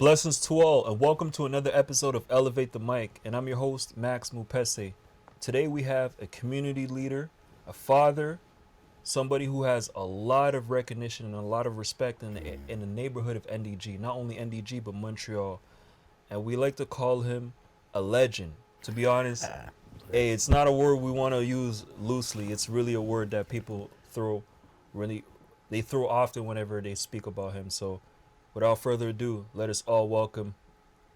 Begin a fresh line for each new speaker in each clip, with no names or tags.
Blessings to all, and welcome to another episode of Elevate the Mic. And I'm your host, Max Mupese. Today we have a community leader, a father, somebody who has a lot of recognition and a lot of respect in the neighborhood of NDG. Not only NDG, but Montreal. And we like to call him a legend. To be honest, hey, it's not a word we want to use loosely. It's really a word that people throw often whenever they speak about him. So without further ado, let us all welcome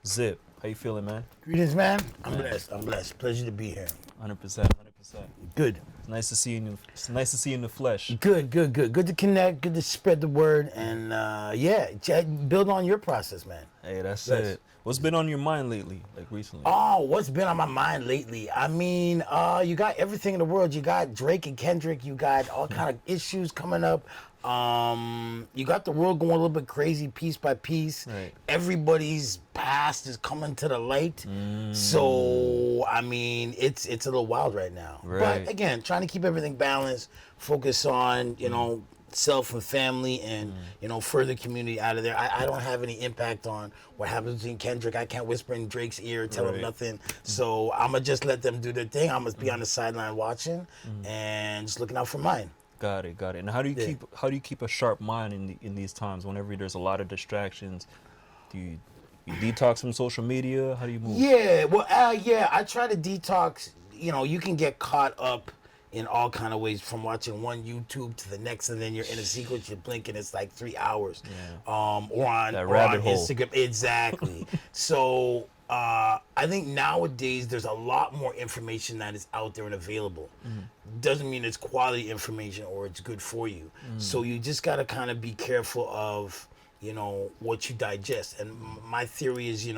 Zip. How you feeling, man?
Greetings, man. I'm blessed. Pleasure to be here.
100%.
Good.
It's nice to see you. It's nice to see you in the flesh.
Good to connect. Good to spread the word, and build on your process, man.
Hey, that's it. What's been on your mind lately, like recently?
Oh, what's been on my mind lately? I mean, you got everything in the world. You got Drake and Kendrick. You got all kind of issues coming up. You got the world going a little bit crazy piece by piece.
Right.
Everybody's past is coming to the light. So, I mean, it's a little wild right now.
Right.
But again, trying to keep everything balanced, focus on, self and family and, further community out of there. I don't have any impact on what happens in Kendrick. I can't whisper in Drake's ear, tell him nothing. So I'm going to just let them do their thing. I'm going to be on the sideline watching and just looking out for mine.
Got it. And how do you keep a sharp mind in these times whenever there's a lot of distractions? Do you detox from social media? How do you move?
Yeah, well, I try to detox. You can get caught up in all kind of ways, from watching one YouTube to the next, and then you're in a sequence, you blink and it's like 3 hours.
Yeah.
Or on Instagram. Exactly. So I think nowadays there's a lot more information that is out there and available. Doesn't mean it's quality information or it's good for you. So you just got to kind of be careful of, what you digest. And my theory is, you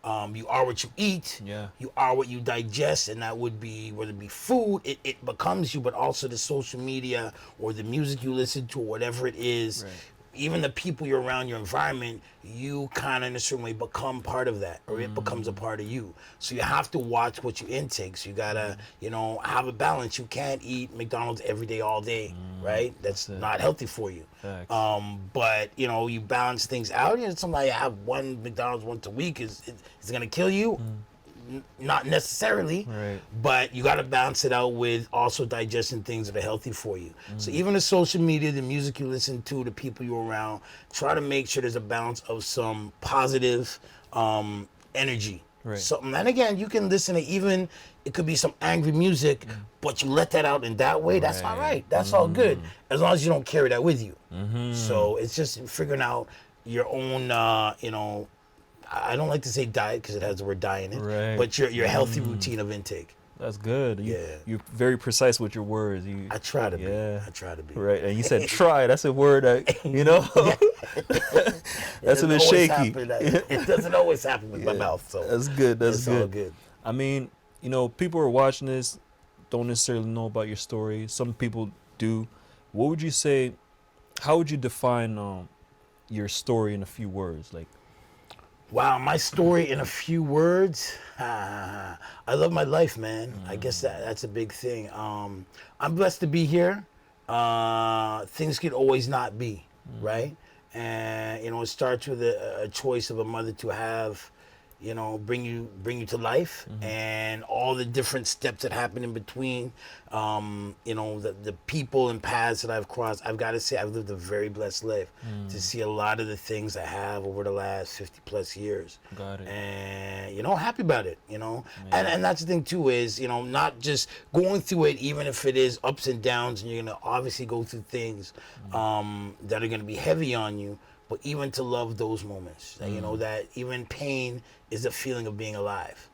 are what you eat.
Yeah.
You are what you digest, and that would be, whether it be food, it becomes you, but also the social media or the music you listen to, or whatever it is.
Right.
Even the people you're around, your environment, you kind of in a certain way become part of that, or it becomes a part of you. So you have to watch what you intake. So you gotta, have a balance. You can't eat McDonald's every day, all day, right? That's not healthy for you.
Facts.
But you balance things out. Somebody have one McDonald's once a week is it gonna kill you? Not necessarily,
Right.
but you got to balance it out with also digesting things that are healthy for you. So even the social media, the music you listen to, the people you're around, try to make sure there's a balance of some positive energy.
Right.
Something, and again, you can listen to even, it could be some angry music, but you let that out in that way, that's all right. That's all good, as long as you don't carry that with you. So it's just figuring out your own, I don't like to say diet because it has the word diet in it,
Right.
but your healthy routine of intake.
That's good.
Yeah.
You're very precise with your words.
I try to
Yeah.
be. I try to be.
Right. And you said try. That's a word that, that's a bit shaky.
It doesn't always happen with my mouth. So
That's good.
it's all good.
I mean, people who are watching this don't necessarily know about your story. Some people do. What would you say? How would you define your story in a few words? Like,
Wow, my story in a few words. I love my life, man. I guess that's a big thing. I'm blessed to be here. Things could always not be, right? And it starts with a choice of a mother to have, bring you to life, and all the different steps that happen in between. The people and paths that I've crossed. I've got to say, I've lived a very blessed life to see a lot of the things I have over the last 50 plus years.
Got it.
And happy about it. And that's the thing too, is not just going through it, even if it is ups and downs, and you're gonna obviously go through things that are gonna be heavy on you. But even to love those moments, that even pain is a feeling of being alive.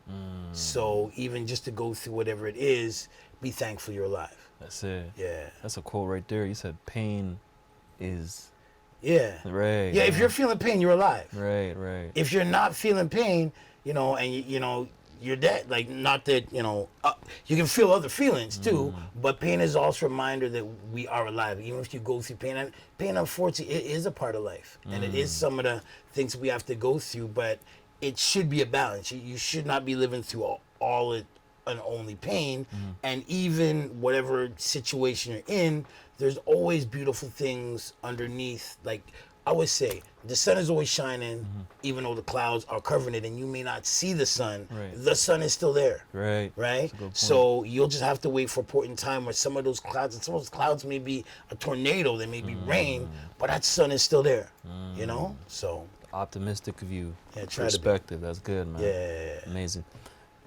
So even just to go through whatever it is, be thankful you're alive.
That's it.
Yeah.
That's a quote right there. You said pain is...
Yeah.
Right.
Yeah, if you're feeling pain, you're alive.
Right.
If you're not feeling pain, and you're dead. Like, not that, you can feel other feelings too, but pain is also a reminder that we are alive. Even if you go through pain, and pain, unfortunately, it is a part of life. And it is some of the things we have to go through, but it should be a balance. You should not be living through all and only pain. And even whatever situation you're in, there's always beautiful things underneath, like I would say the sun is always shining, even though the clouds are covering it and you may not see the sun.
Right.
The sun is still there.
Right.
Right?
That's a good point.
So you'll just have to wait for a point in time where some of those clouds, and some of those clouds may be a tornado, they may be rain, but that sun is still there. You know? So
Optimistic view.
Yeah, try to be.
Perspective. That's good, man.
yeah.
Amazing.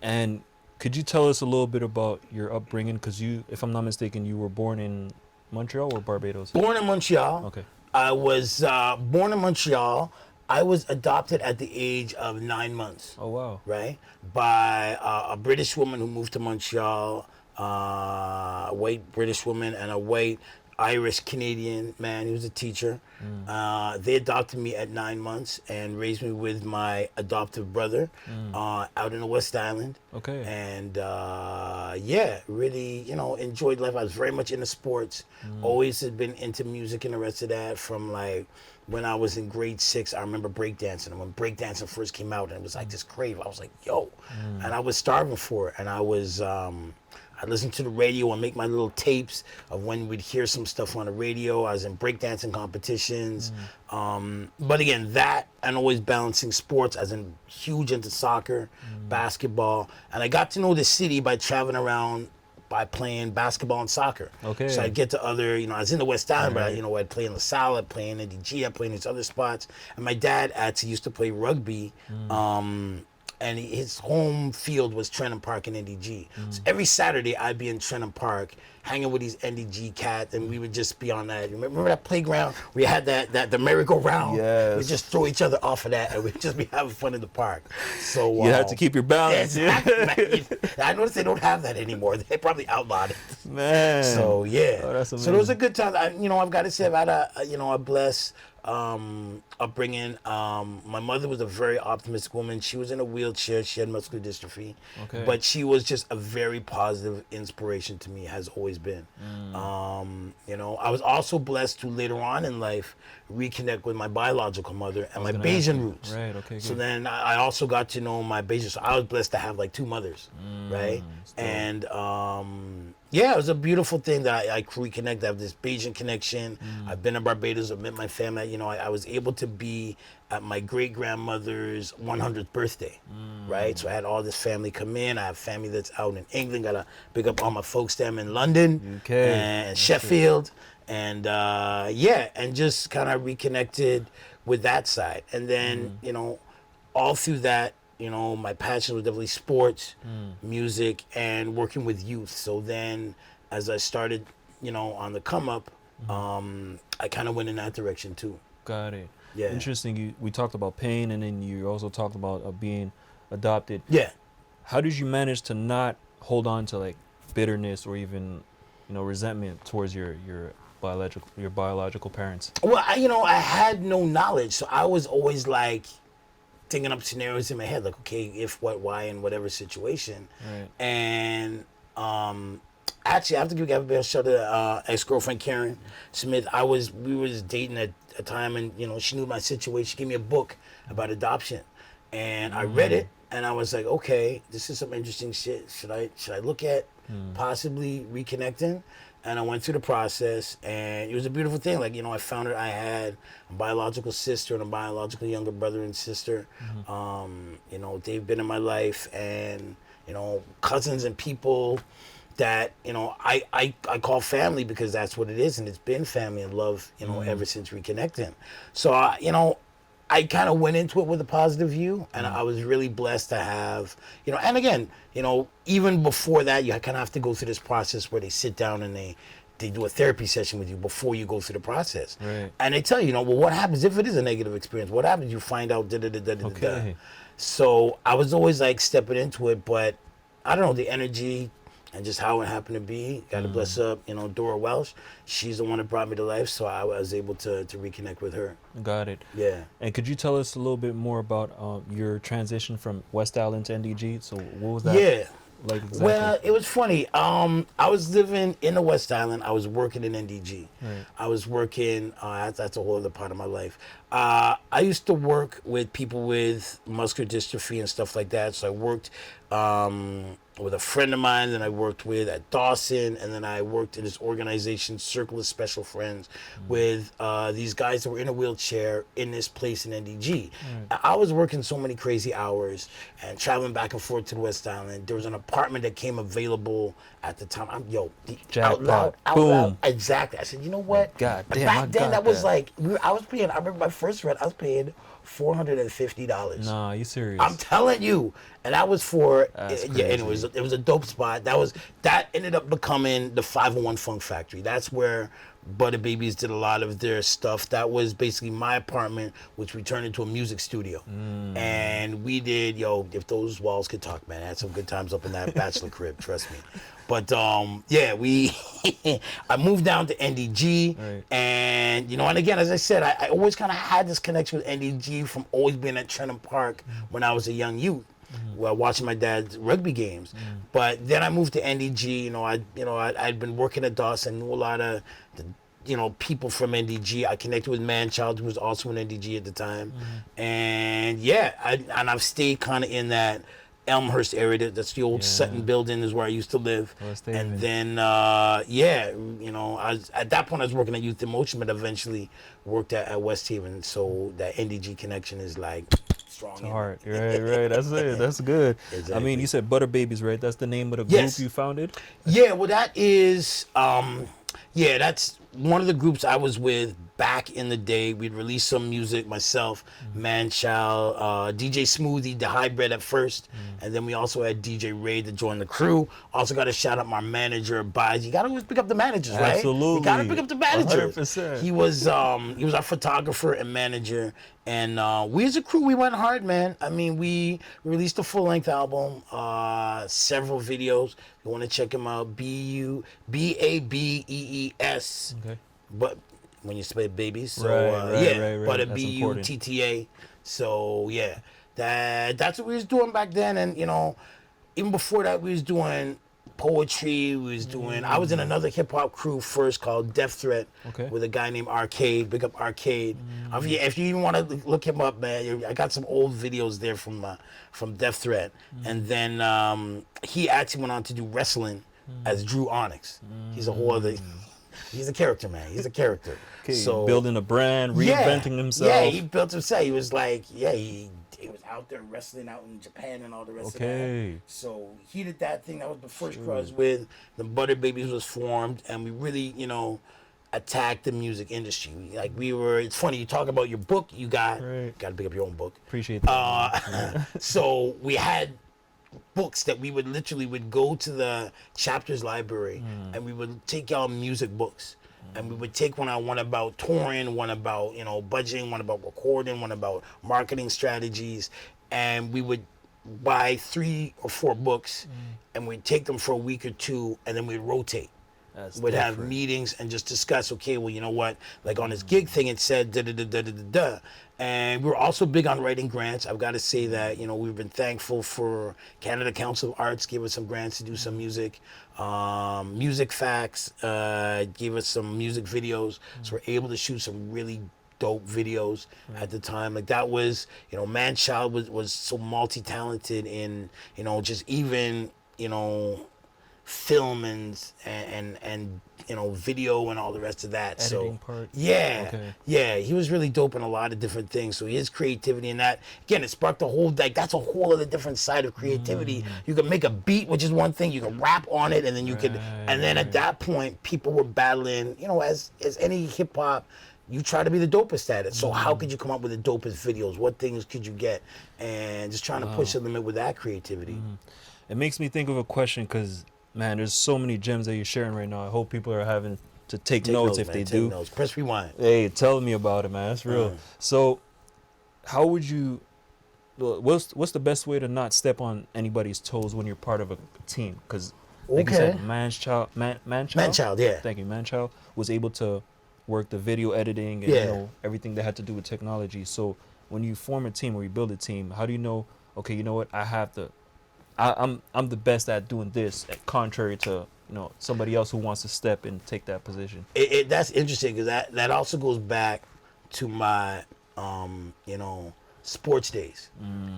And could you tell us a little bit about your upbringing? Because you, if I'm not mistaken, you were born in Montreal or Barbados?
Born in Montreal.
Okay.
I was born in Montreal. I was adopted at the age of 9 months.
Oh, wow.
Right? By a British woman who moved to Montreal, a white British woman and a white Irish Canadian man. He was a teacher. They adopted me at 9 months and raised me with my adoptive brother out in the West Island.
Okay.
And yeah, really, you know, enjoyed life. I was very much into sports. Always had been into music and the rest of that from like when I was in grade 6. I remember breakdancing. And when breakdancing first came out and it was like this crave, I was like, yo. And I was starving for it. And I was I listened to the radio and make my little tapes of when we'd hear some stuff on the radio. I was in breakdancing competitions. But again, that and always balancing sports, as in huge into soccer, basketball. And I got to know the city by traveling around by playing basketball and soccer.
Okay.
So I'd get to other, you know, I was in the West Island, but
Right.
you know, I'd play in LaSalle, I'd play in NDG, I'd play in these other spots. And my dad actually used to play rugby. And his home field was Trenton Park in NDG. So every Saturday I'd be in Trenton Park hanging with these NDG cats, and we would just be on that. Remember that playground? We had the merry-go-round.
Yes.
We just throw each other off of that, and we'd just be having fun in the park. So
You have to keep your balance.
exactly, man. I noticed they don't have that anymore. They probably outlawed it.
Man.
So yeah.
Oh, that's
So those are
amazing.
good times. I've got to say I've had a blessed upbringing. My mother was a very optimistic woman. She was in a wheelchair. She had muscular dystrophy.
Okay.
But she was just a very positive inspiration to me, has always been. I was also blessed to later on in life reconnect with my biological mother and my
gonna ask
Bayesian
you.
roots.
Right, okay,
So
good.
then I also got to know my Bayesian. So I was blessed to have like 2 mothers, right? And yeah, it was a beautiful thing that I reconnect. I have this Bayesian connection. I've been to Barbados. I've met my family. You know, I was able to be at my great grandmother's 100th birthday, right? So I had all this family come in. I have family that's out in England. Gotta pick up all my folks them in London
UK.
and Sheffield, and yeah, and just kind of reconnected with that side. And then all through that, my passion was definitely sports, music, and working with youth. So then as I started, on the come up, I kind of went in that direction too.
Got it.
Yeah.
Interesting. We talked about pain, and then you also talked about being adopted.
Yeah.
How did you manage to not hold on to like bitterness or even, resentment towards your biological parents?
Well, I had no knowledge, so I was always like thinking up scenarios in my head, like, okay, if, what, why, in whatever situation.
Right.
And actually, I have to give a big shout out to ex-girlfriend Karen Smith. We was dating at a time, and she knew my situation. She gave me a book about adoption, and I read it, and I was like, okay, this is some interesting shit. Should I look at possibly reconnecting? And I went through the process, and it was a beautiful thing. Like, I found out I had a biological sister and a biological younger brother and sister. They've been in my life, and, cousins and people that, I call family because that's what it is. And it's been family and love, ever since reconnecting. So, I kind of went into it with a positive view, and I was really blessed to have, and again, even before that, you kind of have to go through this process where they sit down and they do a therapy session with you before you go through the process.
Right.
And they tell you, well, what happens if it is a negative experience? What happens? You find out, da-da-da-da-da-da.
Okay.
So I was always like stepping into it, but I don't know, the energy and just how it happened to be. God to bless up, Dora Welsh. She's the one that brought me to life, so I was able to reconnect with her.
Got it.
Yeah.
And could you tell us a little bit more about your transition from West Island to NDG? So what was that
Yeah.
like exactly?
Well, it was funny. I was living in the West Island. I was working in NDG.
Right.
I was working, that's a whole other part of my life. I used to work with people with muscular dystrophy and stuff like that. So I worked with a friend of mine that I worked with at Dawson, and then I worked in this organization, Circle of Special Friends, with these guys that were in a wheelchair in this place in NDG. I was working so many crazy hours and traveling back and forth to the West Island. There was an apartment that came available at the time.
Jackpot.
Out
Boom.
loud. Exactly. I said, you know what?
God
And
damn,
back
I
then,
got
that was
that.
like, I was paying, I remember my first rent, I was paying $450.
Nah, you serious?
I'm telling you, and that was for
That's
yeah. And
crazy.
it was a dope spot. That ended up becoming the 501 Funk Factory. That's where Butter Babies did a lot of their stuff. That was basically my apartment, which we turned into a music studio. And we did, if those walls could talk, man, I had some good times up in that bachelor crib. Trust me. But yeah, I moved down to NDG,
Right.
and and again, as I said, I always kind of had this connection with NDG from always being at Trenton Park when I was a young youth, while watching my dad's rugby games. But then I moved to NDG. I'd been working at Dawson, knew a lot of the people from NDG. I connected with Manchild, who was also in NDG at the time, and yeah, I've stayed kind of in that Elmhurst area. That's the old Sutton building, is where I used to live.
West
And
Haven.
then at that point I was working at Youth in Motion, but eventually worked at West Haven. So that NDG connection is like strong. in me.
Heart. Right. That's it. That's good. I
Exactly.
mean, you said Butter Babies, right? That's the name of the group
Yes.
you founded?
Yeah, well, that is, that's one of the groups I was with back in the day. We'd release some music, myself, Manchild, DJ Smoothie, the hybrid at first, and then we also had DJ Ray to join the crew. Also got to shout out my manager, Baz. You got to always pick up the managers, right?
Absolutely.
You got to pick up the managers.
100%.
He was our photographer and manager. And we as a crew, we went hard, man. I mean, we released a full-length album, several videos. You want to check them out, Babees.
Okay.
But when you spell babies, so
Right.
but a
That's important.
BUTTA. So yeah, that's what we was doing back then. And even before that, we was doing poetry. We was doing. I was in another hip hop crew first called Death Threat,
Okay.
with a guy named Arcade. Big up Arcade. If you even want to look him up, man, I got some old videos there from Death Threat. And then he actually went on to do wrestling as Drew Onyx. He's a whole other. He's a character, man. He's a character.
Okay.
So
Building a brand, reinventing himself.
yeah, he built himself. He was like, he was out there wrestling out in Japan and all the rest of
Okay.
that. So he did that thing. That was the first crew I was with. The Butter Babies was formed, and we really, attacked the music industry. It's funny, you talk about your book you got.
Right.
Got to pick up your own book.
Appreciate that.
So we had books that we would go to the chapters library, and we would take y'all music books, and we would take one about touring, one about budgeting, one about recording, one about marketing strategies, and we would buy 3 or 4 books, and we'd take them for a week or two, and then we'd rotate.
That's
We'd have
different.
meetings and just discuss, okay, well, you know what, like on this gig thing, it said da da da da da da da. And we were also big on writing grants. I've got to say that, we've been thankful for Canada Council of Arts, gave us some grants to do some music. Music Facts gave us some music videos. So we're able to shoot some really dope videos at the time. Like that was, Manchild was so multi-talented in, just even, film and video and all the rest of that.
Editing
So
part?
yeah,
Okay.
yeah, he was really dope in a lot of different things. So his creativity and that, again, it sparked a whole, that's a whole other different side of creativity. You can make a beat, which is one thing, you can rap on it, and then you could, and then at that point, people were battling, as any hip hop, you try to be the dopest at it. So how could you come up with the dopest videos? What things could you get? And just trying to push the limit with that creativity.
It makes me think of a question because, man, there's so many gems that you're sharing right now. I hope people are having to take notes if
man,
they
take
do.
notes. Press rewind.
Hey, tell me about it, man. That's real. So, how would you? What's the best way to not step on anybody's toes when you're part of a team? Because, like you said,
Manchild, yeah.
Thank you, Manchild was able to work the video editing and
Yeah.
everything that had to do with technology. So, when you form a team or you build a team, how do you know? Okay, you know what? I'm the best at doing this, contrary to somebody else who wants to step and take that position.
That's interesting because that also goes back to my sports days.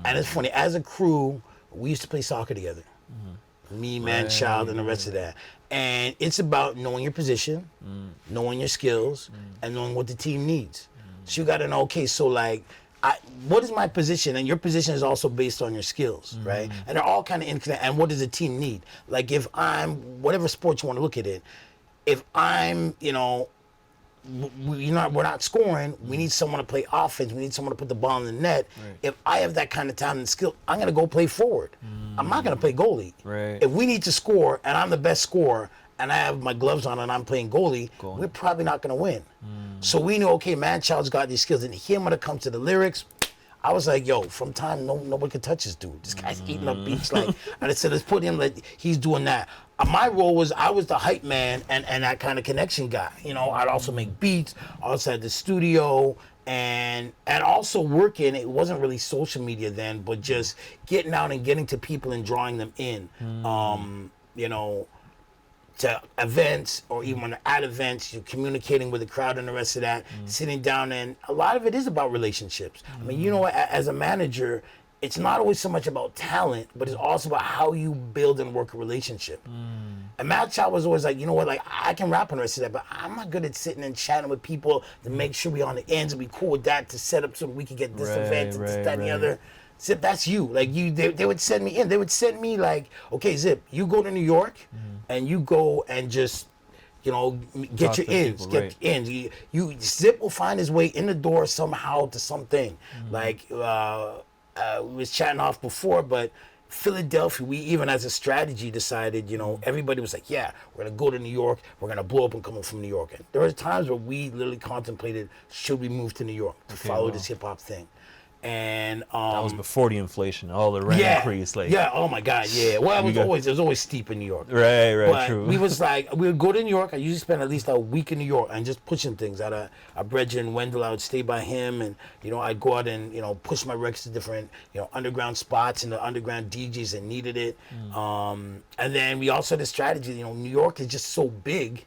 And it's funny, as a crew, we used to play soccer together. me, man, child, and the rest of that. And it's about knowing your position, knowing your skills, and knowing what the team needs. So you got to know, okay, so like, what is my position? And your position is also based on your skills, right? And they're all kind of interconnected. And what does the team need? Like if I'm, whatever sport you want to look at it, if I'm, we're not scoring, we need someone to play offense, we need someone to put the ball in the net.
Right.
If I have that kind of time and skill, I'm going to go play forward. I'm not going to play goalie.
Right.
If we need to score and I'm the best scorer and I have my gloves on and I'm playing goalie, we're probably not going to win. So we know, okay, man-child's got these skills. And him when it comes to the lyrics, I was like, yo, from time, nobody could touch this dude. This guy's eating up beats. Like, and I said, let's put him, like, he's doing that. My role was, I was the hype man and that kind of connection guy. I'd also make beats. I also had the studio and also working. It wasn't really social media then, but just getting out and getting to people and drawing them in. To events, or even when they're at events, you're communicating with the crowd and the rest of that, sitting down, and a lot of it is about relationships. I mean, as a manager, it's not always so much about talent, but it's also about how you build and work a relationship. And Matt Chow was always like, like, I can rap on the rest of that, but I'm not good at sitting and chatting with people to make sure we on the ends and be cool with that, to set up so we can get this event and this, that, and the other. Zip, that's you. Like they would send me in. They would send me like, okay, Zip, you go to New York, and you go and just, get your ins, get ins. You Zip will find his way in the door somehow to something. Like we was chatting off before, but Philadelphia, we even as a strategy decided, everybody was like, yeah, we're gonna go to New York, we're gonna blow up and come up from New York. And there were times where we literally contemplated, should we move to New York to follow this hip hop thing? And
that was before the inflation, all the rent increase. Like,
oh my God, yeah. Well, it was always steep in New York.
Right,
but
true.
We was like, we would go to New York. I usually spend at least a week in New York and just pushing things. Out of a brethren, Wendell, I would stay by him, and I'd go out and push my records to different underground spots and the underground DJs that needed it. And then we also had a strategy. New York is just so big.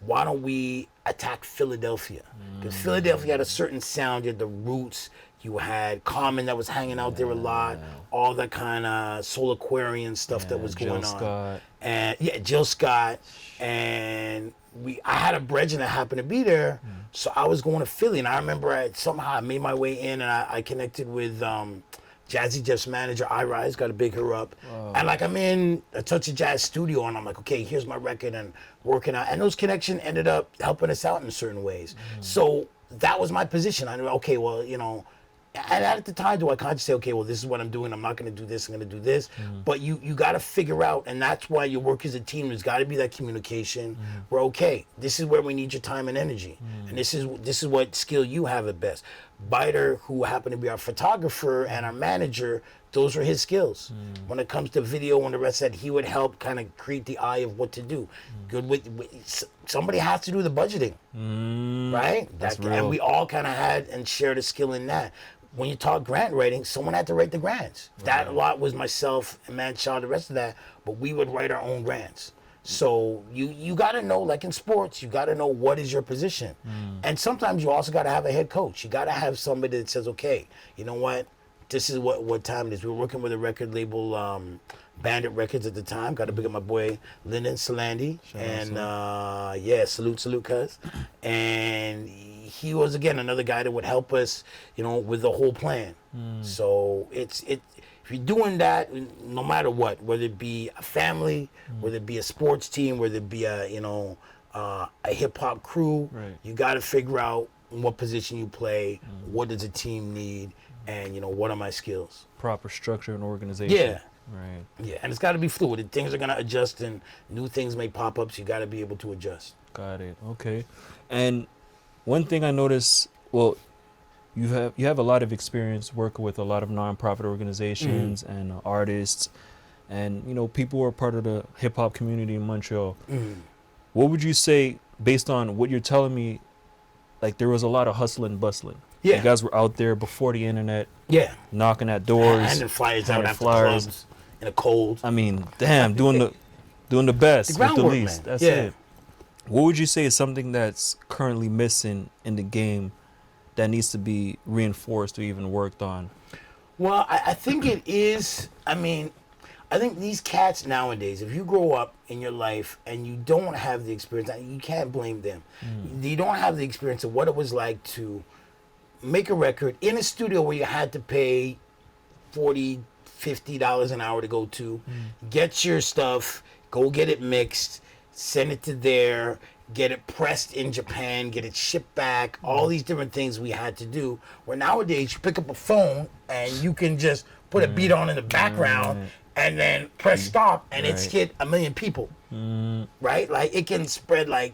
Why don't we attack Philadelphia? Because Philadelphia had a certain sound. You had the Roots. You had Common that was hanging out there a lot, all that kind of Soul Aquarian stuff that was going on. Scott. And Jill Scott. And I had a brethren that happened to be there, so I was going to Philly. And I remember I made my way in, and I connected with Jazzy Jeff's manager, I-Rise, got to big her up. Wow. And like I'm in a Touch of Jazz studio, and I'm like, okay, here's my record, and working out. And those connections ended up helping us out in certain ways. So that was my position. I knew, okay, well, and at the time, I can't just say, okay, well, this is what I'm doing. I'm not going to do this. I'm going to do this. But you got to figure out, and that's why you work as a team. There's got to be that communication. Where, okay, this is where we need your time and energy, and this is what skill you have at best. Biter, who happened to be our photographer and our manager, those were his skills. When it comes to video and the rest of that, he would help kind of create the eye of what to do. Good with somebody has to do the budgeting, right?
That's real.
And we all kind of had and shared a skill in that. When you talk grant writing, someone had to write the grants. Right. That a lot was myself and Man-Child, the rest of that, but we would write our own grants. So you got to know, like in sports, you got to know what is your position. And sometimes you also got to have a head coach. You got to have somebody that says, okay, you know what, this is what time it is. We were working with a record label, Bandit Records at the time. Got to big up my boy Lyndon Solandi. Salute, cuz. And he was, again, another guy that would help us, with the whole plan. So if you're doing that, no matter what, whether it be a family, whether it be a sports team, whether it be a hip hop crew, you got to figure out what position you play, what does a team need, and what are my skills.
Proper structure and organization.
Yeah.
Right.
Yeah, and it's got to be fluid. Things are gonna adjust, and new things may pop up. So you got to be able to adjust.
Got it. Okay. And one thing I noticed, well, you have a lot of experience working with a lot of nonprofit organizations and artists, and people who are part of the hip hop community in Montreal. What would you say, based on what you're telling me? Like, there was a lot of hustling, bustling.
Yeah,
you guys were out there before the internet.
Yeah,
knocking at doors,
handing flyers out after clubs in the cold.
I mean, damn, doing the best
the
with the least.
Man.
That's it. What would you say is something that's currently missing in the game that needs to be reinforced or even worked on?
Well, I think it is. I mean, I think these cats nowadays, if you grow up in your life and you don't have the experience, you can't blame them. You don't have the experience of what it was like to make a record in a studio where you had to pay $40-50 an hour to go to, get your stuff, go get it mixed, send it to there, get it pressed in Japan, get it shipped back, all these different things we had to do. Where nowadays you pick up a phone and you can just put a beat on in the background and then press stop and it's hit 1 million people, right? Like it can spread like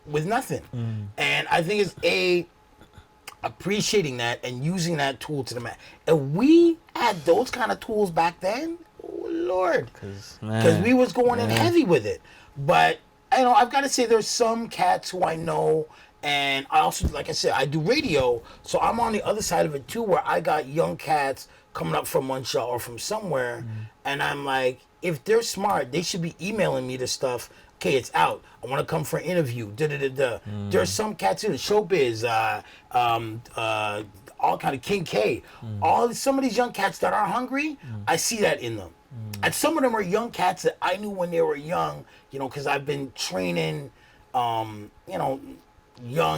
with nothing. And I think it's appreciating that and using that tool to the max. If we had those kind of tools back then, oh Lord, because we was going in heavy with it. But I've got to say there's some cats who I know, and I also, like I said, I do radio, so I'm on the other side of it too, where I got young cats coming up from Montreal or from somewhere, and I'm like, if they're smart, they should be emailing me this stuff. Okay, it's out. I want to come for an interview. There's some cats in the showbiz, all kind of King K. Some of these young cats that are hungry, I see that in them. And some of them are young cats that I knew when they were young, because I've been training, young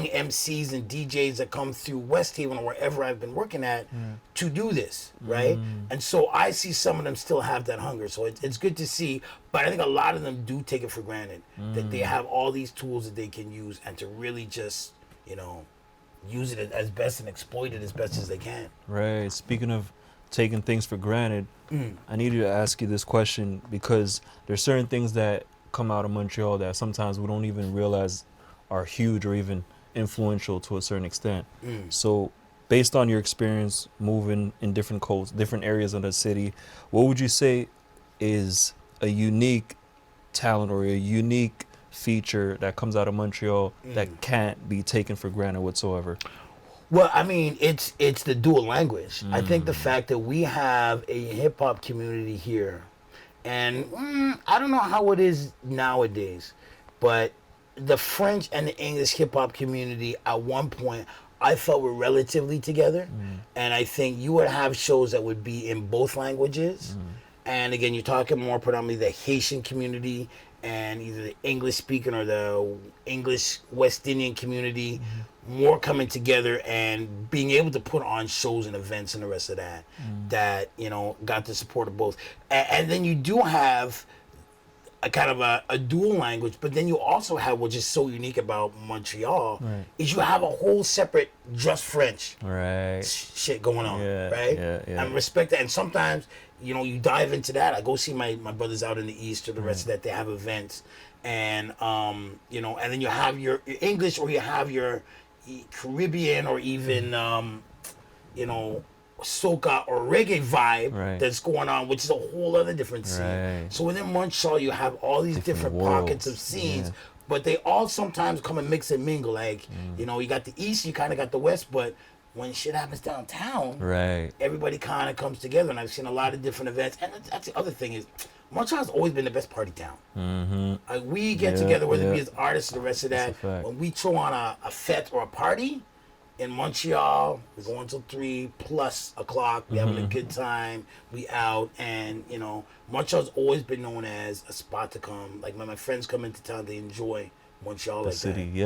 MCs and DJs that come through West Haven or wherever I've been working at to do this, right? And so I see some of them still have that hunger. So it's good to see, but I think a lot of them do take it for granted that they have all these tools that they can use and to really just, use it as best and exploit it as best as they can.
Right. Speaking of taking things for granted, I needed to ask you this question because there's certain things that come out of Montreal that sometimes we don't even realize are huge or even influential to a certain extent. So based on your experience moving in different coasts, different areas of the city, what would you say is a unique talent or a unique feature that comes out of Montreal that can't be taken for granted whatsoever?
Well, I mean, it's the dual language. I think the fact that we have a hip-hop community here, and I don't know how it is nowadays, but the French and the English hip-hop community at one point I felt were relatively together, and I think you would have shows that would be in both languages. And again, you're talking more predominantly the Haitian community and either the English speaking or the English West Indian community more coming together and being able to put on shows and events and the rest of that that got the support of both. And then you do have a kind of a dual language, but then you also have, which is so unique about Montreal, is you have a whole separate just French shit going on, right? And respect that. And sometimes, you dive into that. I go see my brothers out in the East or the rest of that. They have events, and and then you have your English or you have your Caribbean or even soca or reggae vibe that's going on, which is a whole other different scene. So within Montreal, you have all these different pockets of scenes, but they all sometimes come and mix and mingle. Like, you got the East, you kind of got the West, but when shit happens downtown, everybody kind of comes together. And I've seen a lot of different events. And that's the other thing is, Montreal's always been the best party town. Like we get together, whether it be as artists or the rest of that. When we throw on a fete or a party, in Montreal, we go until 3+o'clock. We having a good time. We out, and Montreal's always been known as a spot to come. Like when my friends come into town, they enjoy Montreal.
The city,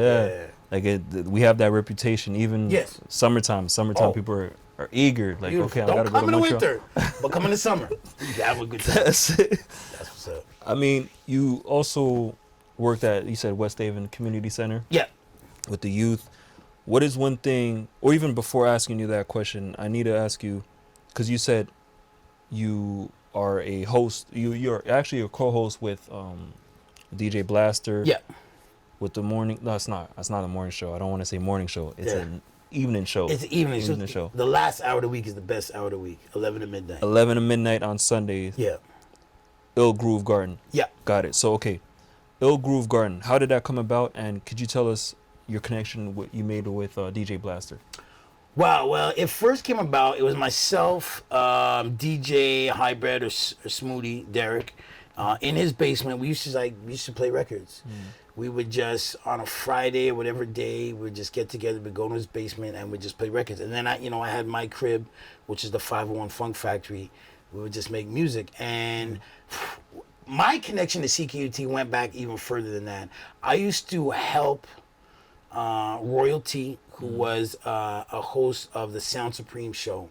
like we have that reputation. Even summertime, people are eager. Like,
beautiful.
Okay, I gotta go to Montreal.
Don't come in the winter, but come in the summer. You have a good time.
That's it.
That's what's up.
I mean, you also worked at, you said West Haven Community Center.
Yeah.
With the youth. What is one thing, or even before asking you that question, I need to ask you, because you said you are a host, you're actually a co-host with DJ Blaster.
Yeah.
With the morning, no, it's not a morning show. I don't want to say morning show. It's an evening show.
It's an evening show. The last hour of the week is the best hour of the week, 11 to midnight.
11 to midnight on Sundays.
Yeah.
Ill Groove Garden.
Yeah.
Got it. So, okay. Ill Groove Garden, how did that come about? And could you tell us your connection you made with DJ Blaster?
Wow, well, it first came about, it was myself, DJ Hybrid or Smoothie, Derek, in his basement. We used to play records. We would just, on a Friday or whatever day, we'd just get together, we'd go to his basement and we'd just play records. And then I had my crib, which is the 501 Funk Factory. We would just make music. And my connection to CKUT went back even further than that. I used to help Royalty, who was a host of the Sound Supreme show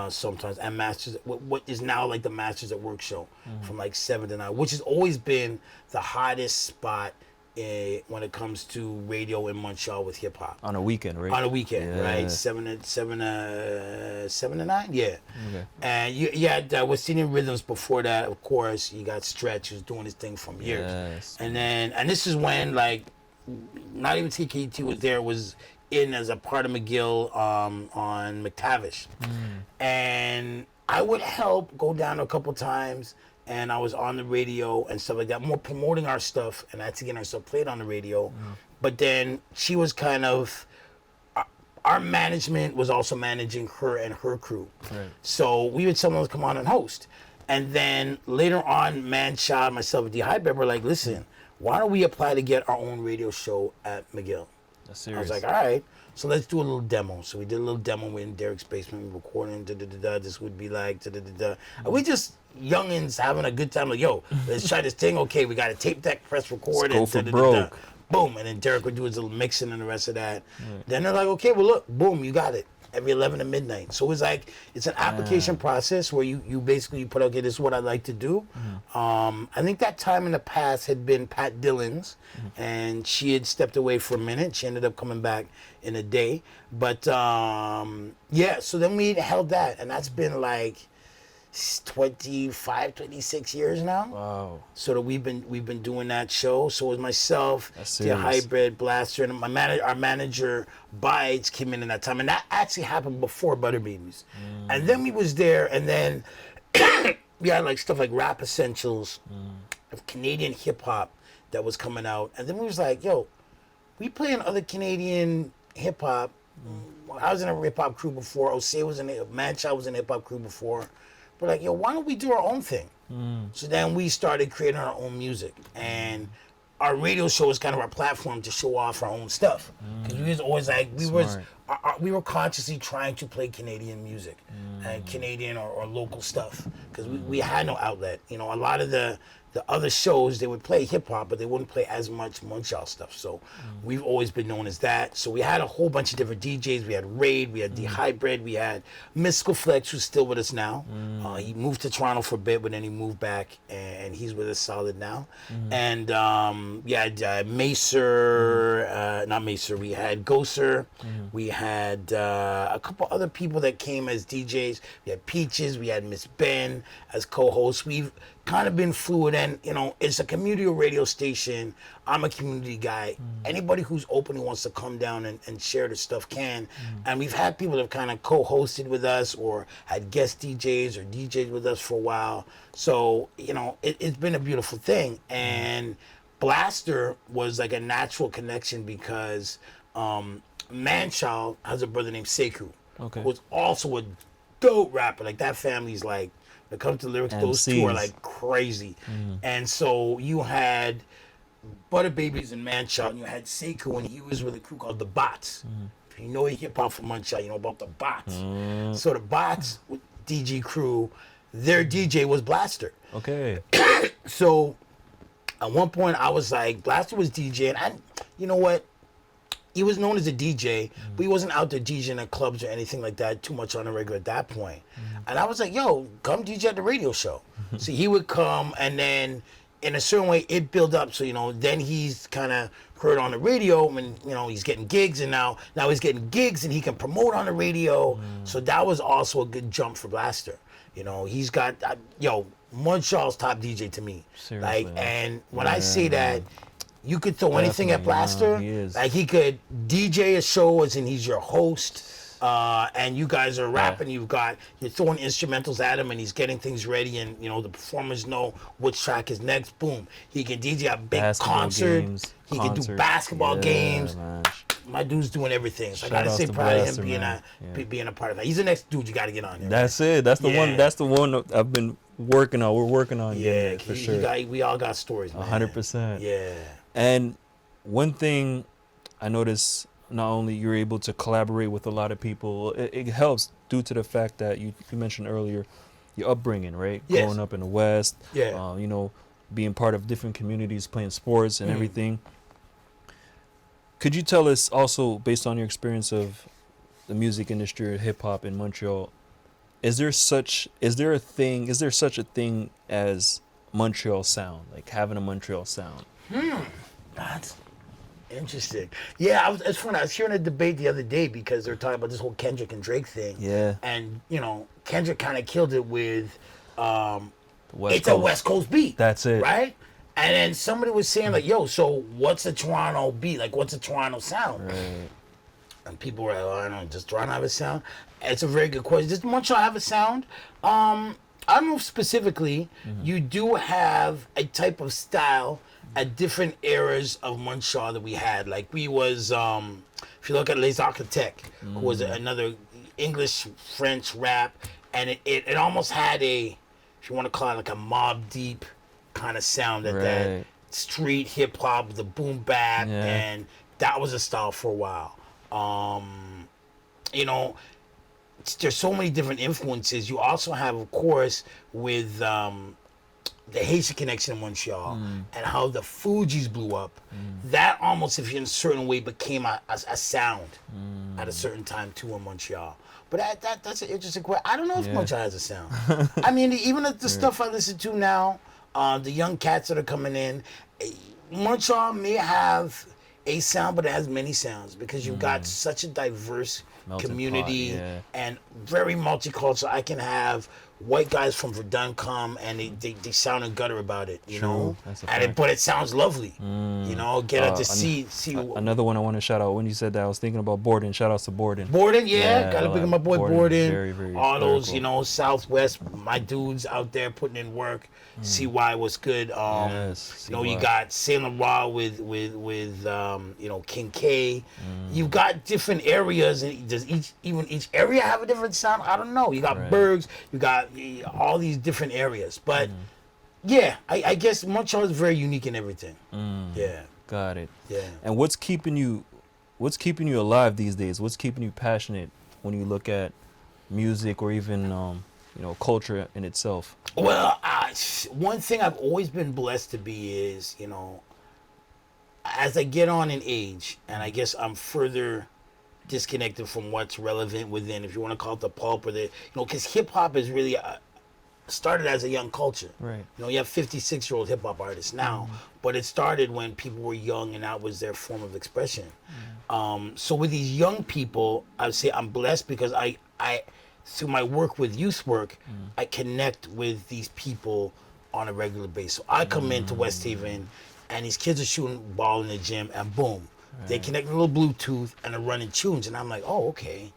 sometimes, and Masters, what is now like the Masters at Work show from like 7 to 9, which has always been the hottest spot when it comes to radio in Montreal with hip hop.
On a weekend, right?
On a weekend,
Yeah.
right? 7 to 9, yeah.
Okay.
And you had Westinian Rhythms before that, of course. You got Stretch, who's doing his thing from years.
Yes.
And this is when, like, not even TKT was there, was in as a part of McGill on McTavish. And I would help go down a couple times, and I was on the radio and stuff like that, more promoting our stuff and actually getting our stuff played on the radio. But then she was kind of, our management was also managing her and her crew.
Right.
So we would sometimes come on and host. And then later on, Manchild, myself, and D Hybrid were like, listen, why don't we apply to get our own radio show at McGill?
That's
I
serious.
was like, all right, so let's do a little demo. So we did a little demo in Derek's basement, we recording, this would be like, And we just youngins having a good time, like, yo, let's try this thing. Okay, we got a tape deck, press record,
Let's go for broke.
Boom, and then Derek would do his little mixing and the rest of that. Then they're like, okay, well, look, boom, you got it. Every 11 to midnight. So it's like, it's an application process where you basically put, okay, this is what I like to do. I think that time in the past had been Pat Dillon's, and she had stepped away for a minute. She ended up coming back in a day. But yeah, so then we held that, and that's been like 25, 26 years now.
Wow.
So that we've been doing that show. So it was myself,
That's
the
serious.
Hybrid, Blaster, and our manager Bites came in that time, and that actually happened before Butter Babies. And then we was there, and then we had like stuff like Rap Essentials of Canadian hip hop that was coming out, and then we was like, yo, we playing other Canadian hip hop. I was in a hip hop crew before. Osei was in Manchild was in a hip hop crew before. We're like, yo, why don't we do our own thing? So then we started creating our own music, and our radio show is kind of our platform to show off our own stuff. Because we was always like, we were consciously trying to play Canadian music and Canadian or local stuff, because we had no outlet. You know, a lot of the other shows, they would play hip hop, but they wouldn't play as much Montreal stuff. So we've always been known as that. So we had a whole bunch of different DJs. We had Raid, we had D Hybrid, we had Mystical Flex, who's still with us now. He moved to Toronto for a bit, but then he moved back, and he's with us solid now. And we had Macer, not Macer, we had Gosser, we had a couple other people that came as DJs. We had Peaches, we had Miss Ben as co-hosts. We've kind of been fluid, and you know, it's a community radio station. I'm a community guy. Anybody who's open who wants to come down and share the stuff can. And we've had people that have kind of co-hosted with us or had guest DJs or DJs with us for a while. So, you know, it's been a beautiful thing. And Blaster was like a natural connection because Manchild has a brother named Sekou,
Okay.
who was also a dope rapper. Like, that family's like, when it comes to lyrics, those two are
MCs.
like crazy. And so you had Butter Babies and Manchild, and you had Sekou, and he was with a crew called the Bots. If you know hip hop from Montreal, you know about the Bots. So the Bots, with DG crew, their DJ was Blaster.
Okay.
So at one point I was like, Blaster was DJing. You know what? He was known as a DJ, but he wasn't out there DJing at clubs or anything like that too much on a regular at that point. And I was like, yo, come DJ at the radio show. So he would come, and then in a certain way it built up. So, you know, then he's kind of heard on the radio, and, you know, he's getting gigs, and now he's getting gigs and he can promote on the radio. So that was also a good jump for Blaster. You know, he's got, Montreal's top DJ to me.
Seriously.
Like, and when I say that, you could throw anything at Blaster.
He is.
Like, he could DJ a show as in he's your host, and you guys are rapping. You're throwing instrumentals at him, and he's getting things ready, and, you know, the performers know which track is next. Boom. He can DJ a big
Basketball
concert.
games,
He can do
concerts.
basketball
Yeah,
games.
man.
My dude's doing everything. So I gotta
Shout-outs
say,
to
proud of
Blaster,
him
man.
being a part of that. He's the next dude you gotta get on there.
That's it. That's the one.
Yeah.
That's the one that I've been working on. We're working on getting it for sure.
We all got stories, man.
100%.
Yeah.
And one thing I noticed, not only you're able to collaborate with a lot of people, it helps due to the fact that you mentioned earlier, your upbringing, right?
Yes.
Growing up in the West,
Yeah.
you know, being part of different communities, playing sports and everything. Could you tell us also, based on your experience of the music industry, hip hop in Montreal, is there such a thing as Montreal sound, like having a Montreal sound?
That's interesting. Yeah, it's funny. I was hearing a debate the other day because they're talking about this whole Kendrick and Drake thing.
Yeah.
And Kendrick kind of killed it with,
West
it's a West Coast beat.
That's it.
Right. And then somebody was saying like, "Yo, so what's a Toronto beat? Like, what's a Toronto sound?"
Right.
And people were like, "Oh, I don't know. Does Toronto have a sound?" It's a very good question. Does Montreal have a sound? I don't know specifically. You do have a type of style at different eras of Montreal that we had. Like we was, if you look at Les Architectes, who was another English French rap, and it almost had a, if you want to call it like a Mobb Deep kind of sound, that street hip hop, the boom bap, and that was a style for a while. There's so many different influences. You also have, of course, with the Haitian connection in Montreal and how the Fugees blew up. That almost, if you're in a certain way, became a sound at a certain time too in Montreal. But that's an interesting question. I don't know if Montreal has a sound. I mean, even the stuff I listen to now, the young cats that are coming in, Montreal may have a sound, but it has many sounds because you've got such a diverse
Melting
community
pot,
and very multicultural. I can have white guys from Verdun come and they sound in gutter about it, you know,
That's a
and
fact.
but it sounds lovely, you know. Get out to see
Another one I want to shout out. When you said that, I was thinking about Borden. Shout outs to Borden.
Borden, gotta pick up my boy Borden.
Very, very,
all
very
those,
cool.
Southwest, my dudes out there putting in work. CY was good.
Yes,
You
CY.
got Saint Laurent with King K. You've got different areas, and does each area have a different sound? I don't know. You got Bergs, you got all these different areas, but yeah, I guess Montreal is very unique in everything. Yeah,
Got it.
yeah.
And what's keeping you alive these days? What's keeping you passionate when you look at music or even culture in itself?
Well, one thing I've always been blessed to be is, as I get on in age, and I guess I'm further disconnected from what's relevant within, if you want to call it the pulp or because hip hop is really started as a young culture.
Right.
You have 56-year-old hip hop artists now, but it started when people were young and that was their form of expression. So with these young people, I would say I'm blessed because I through my work with youth work, I connect with these people on a regular basis. So I come into West Haven, and these kids are shooting ball in the gym, and boom, they connect a little Bluetooth, and they're running tunes, and I'm like, oh, okay.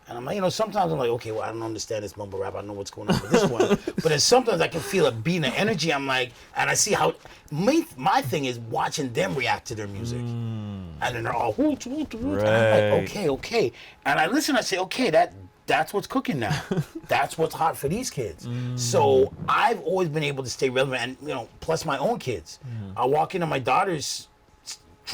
And I'm like, sometimes I'm like, okay, well, I don't understand this mumble rap. I know what's going on with this one. But then sometimes I can feel a beat and energy. I'm like, and I see how, my thing is watching them react to their music. And then they're all, and I'm like, okay. And I listen, I say, okay, that's what's cooking now. That's what's hot for these kids. So I've always been able to stay relevant, and plus my own kids. I walk into my daughter's,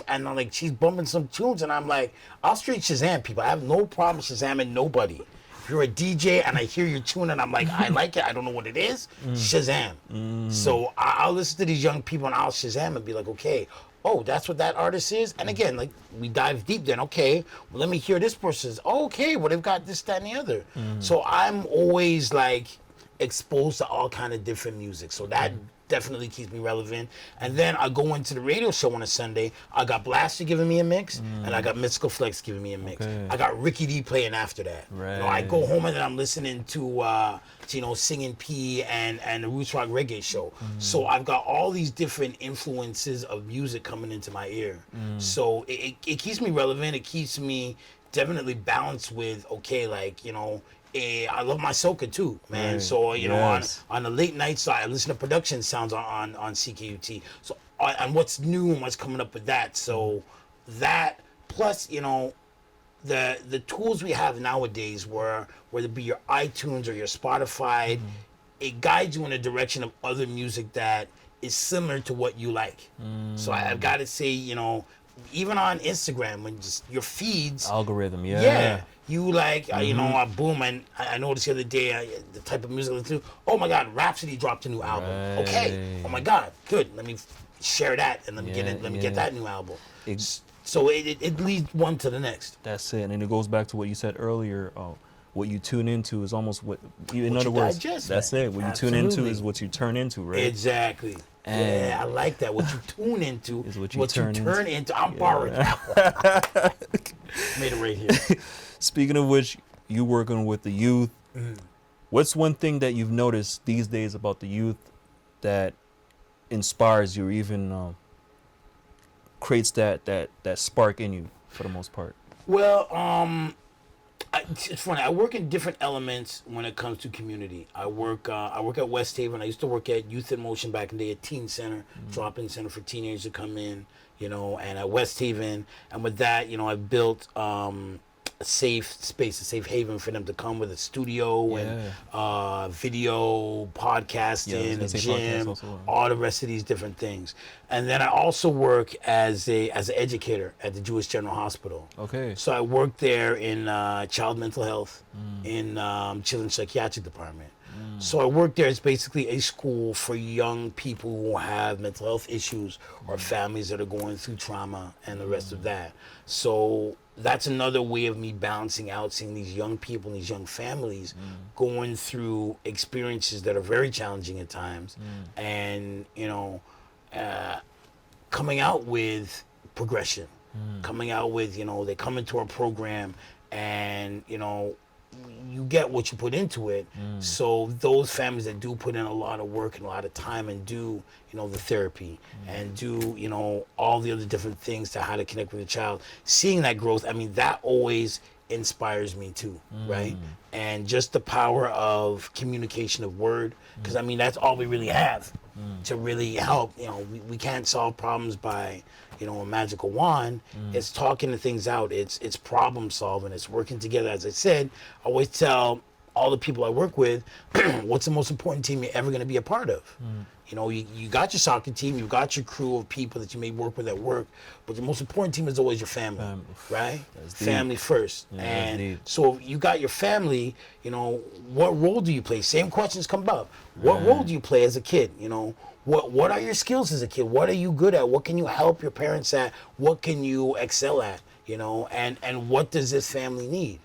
and I'm like, she's bumping some tunes, and I'm like, I'll straight Shazam people. I have no problem Shazamming nobody. If you're a DJ and I hear your tune and I'm like, I like it, I don't know what it is, Shazam. So I'll listen to these young people and I'll Shazam and be like, okay, oh, that's what that artist is? And again, like, we dive deep then, okay, well, let me hear this person's, okay, well, they've got this, that, and the other. So I'm always, like, exposed to all kind of different music. So that definitely keeps me relevant. And then I go into the radio show on a Sunday. I got Blaster giving me a mix, and I got Mystical Flex giving me a mix.
Okay.
I got Ricky D playing after that.
Right.
I go home and then I'm listening to Singing P and the Roots Rock Reggae show. So I've got all these different influences of music coming into my ear. So it keeps me relevant. It keeps me definitely balanced with, okay, like, I love my soca too, man.
Right.
So
Yes.
on the late night side, I listen to production sounds on CKUT. So and what's new and what's coming up with that. So that plus the tools we have nowadays, whether it be your iTunes or your Spotify, it guides you in a direction of other music that is similar to what you like. So I've got to say, even on Instagram, when just your feeds,
Algorithm,
yeah, you like, you know,
Mm-hmm.
boom, and I noticed the other day the type of music I listen to. Oh my God, Rhapsody dropped a new album. Okay, oh my
Right.
God, good. Let me share that and let me get
Yeah,
it. Let me get
yeah.
that new album.
It,
So it leads one to the next.
that's it, and it goes back to what you said earlier. What you tune into is almost what. In
What
other
you
words,
digest, man.
that's it. What you tune into
Absolutely.
is what you turn into, right?
Exactly. Yeah,
And
I like that. What you tune into
is what
is
you
what you
turn
turn
into.
into. I'm borrowing
Yeah.
that one. Made it right here.
Speaking of which, you working with the youth.
Mm.
What's one thing that you've noticed these days about the youth that inspires you, or even creates that spark in you, for the most part?
Well, it's funny. I work in different elements when it comes to community. I work at West Haven. I used to work at Youth in Motion back in the day, at Teen Center, drop-in center for teenagers to come in, you know, and at West Haven. And with that, you know, I built a safe space, a safe haven for them to come with a studio and
Yeah.
video,
Yeah, I was
podcasting, a
gonna say podcast
gym,
also.
all the rest of these different things. And then I also work as an educator at the Jewish General Hospital.
Okay.
So I work there in child mental health,
Mm.
in children's psychiatric department.
Mm.
So I work there. It's basically a school for young people who have mental health issues or families that are going through trauma and the rest of that. So that's another way of me balancing out, seeing these young people and these young families going through experiences that are very challenging at times, and you know, coming out with progression, coming out with, you know, they come into our program and, you know, you get what you put into it. So those families that do put in a lot of work and a lot of time and do, you know, the therapy and do, you know, all the other different things to how to connect with the child, seeing that growth, I mean, that always inspires me too, right? And just the power of communication of word, because I mean, that's all we really have to really help. You know, we can't solve problems by, you know, a magical wand. It's talking the things out. It's problem solving. It's working together. As I said, I always tell all the people I work with, what's the most important team you're ever going to be a part of? You know, you got your soccer team, you got your crew of people that you may work with at work, but the most important team is always your family, right?
That's deep.
Family first.
Yeah, that's
And
deep.
so if you got your family, you know, what role do you play? Same questions come up. What role do you play as a kid? You know, what are your skills as a kid? What are you good at? What can you help your parents at? What can you excel at? You know, and what does this family need?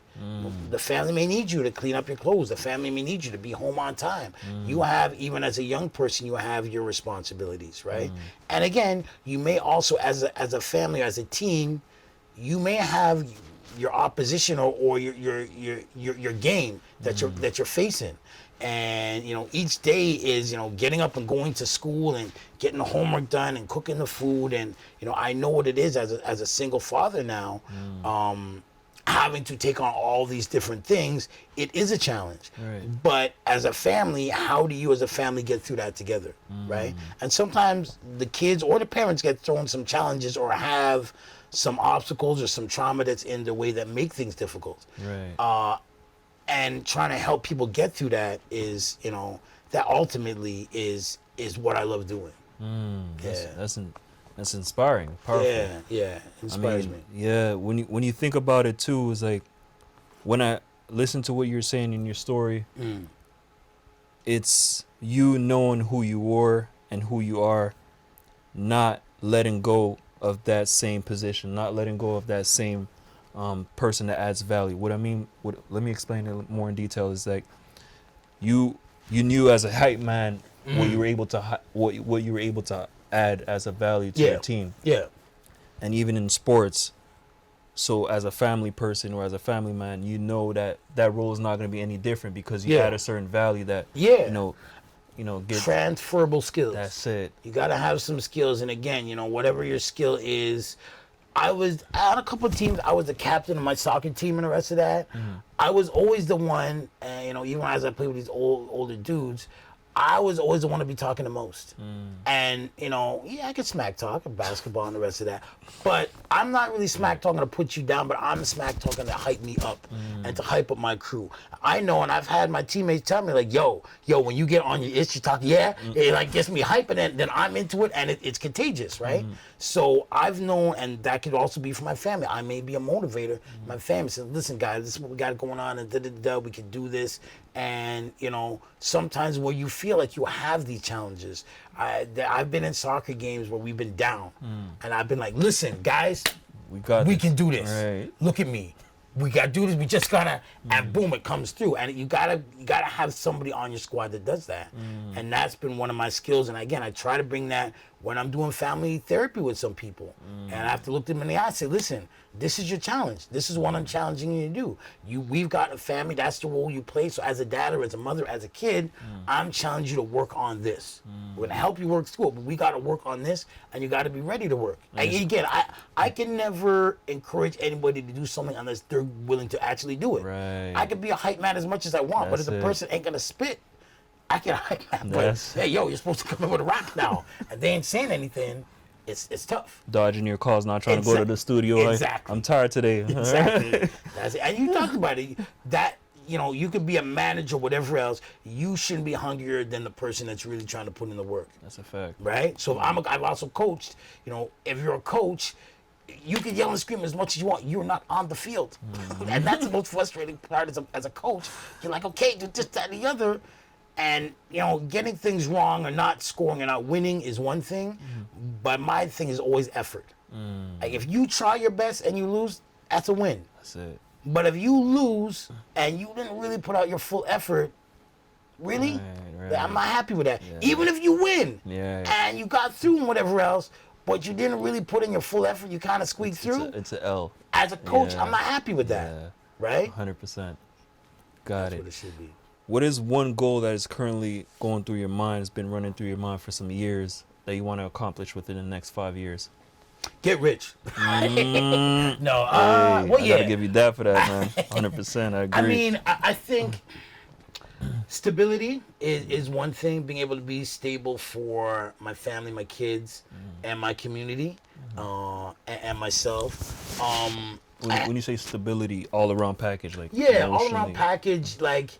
The family may need you to clean up your clothes. The family may need you to be home on time. You have, even as a young person, you have your responsibilities, right? And again, you may also, as a family, as a team, you may have your opposition or your game that you're facing. And you know, each day is, you know, getting up and going to school and getting the homework done and cooking the food. And you know, I know what it is as a single father now, having to take on all these different things. It is a challenge.
Right.
But as a family, how do you as a family get through that together, right? And sometimes the kids or the parents get thrown some challenges or have some obstacles or some trauma that's in the way that make things difficult.
Right.
And trying to help people get through that is, you know, that ultimately is what I love doing.
That's inspiring. Powerful.
Yeah, inspires me.
Yeah, when you think about it too, it's like when I listen to what you're saying in your story, it's you knowing who you were and who you are, not letting go of that same position, not letting go of that same person that adds value. What I mean, let me explain it more in detail. Is like you knew as a hype man what you were able to what you were able to add as a value to your team.
Yeah.
And even in sports, so as a family person or as a family man, you know that role is not going to be any different because you add a certain value that you know get
transferable skills.
That's it.
You got to have some skills, and again, you know, whatever your skill is. I was on a couple of teams. I was the captain of my soccer team and the rest of that. I was always the one, you know, even as I played with these older dudes, I was always the one to be talking the most. And, I could smack talk and basketball and the rest of that. But I'm not really smack talking to put you down, but I'm smack talking to hype me up and to hype up my crew. I know, and I've had my teammates tell me, like, yo, when you get on your itch, you talk, it like gets me hype, and then I'm into it, and it's contagious, right? So I've known, and that could also be for my family. I may be a motivator. My family says, listen, guys, this is what we got going on, and we can do this. And, sometimes where you feel like you have these challenges, I've been in soccer games where we've been down, and I've been like, listen, guys, we can do this.
Right.
Look at me. We gotta do this. We just gotta, and boom, it comes through. And you gotta have somebody on your squad that does that. And that's been one of my skills. And again, I try to bring that when I'm doing family therapy with some people. And I have to look them in the eye and say, listen, this is your challenge. This is what I'm challenging you to do. We've got a family. That's the role you play. So as a dad or as a mother, as a kid, I'm challenging you to work on this. We're gonna help you work through it, but we gotta work on this, and you gotta be ready to work. And again, I can never encourage anybody to do something unless they're willing to actually do it.
Right.
I can be a hype man as much as I want, but if the person ain't gonna spit, I can hype man. But hey, you're supposed to come in with a rap now, and they ain't saying anything. It's tough.
Dodging your calls, not trying to go to the studio.
Exactly.
Like, I'm tired today.
Exactly. That's it. And you talked about it. That, you could be a manager, whatever else. You shouldn't be hungrier than the person that's really trying to put in the work.
That's a fact.
Right? So I've also coached. If you're a coach, you can yell and scream as much as you want. You're not on the field. And that's the most frustrating part as a coach. You're like, okay, do this, that, and the other. And, getting things wrong or not scoring or not winning is one thing. But my thing is always effort. Like, if you try your best and you lose, that's a win.
That's it.
But if you lose and you didn't really put out your full effort, really?
Right.
I'm not happy with that.
Yeah.
Even if you win
Yeah.
and you got through and whatever else, but you didn't really put in your full effort, you kind of squeaked through.
It's an L.
As a coach,
Yeah.
I'm not happy with that.
Yeah.
Right?
100%. Got
That's
it.
what it should be.
What is one goal that is currently going through your mind, has been running through your mind for some years, that you want to accomplish within the next 5 years?
Get rich. No,
I gotta give you that for that, man. 100%. I agree.
I mean, I think stability is one thing. Being able to be stable for my family, my kids, and my community, and myself.
When you say stability, all around package, like
all around
emotionally.
package, like,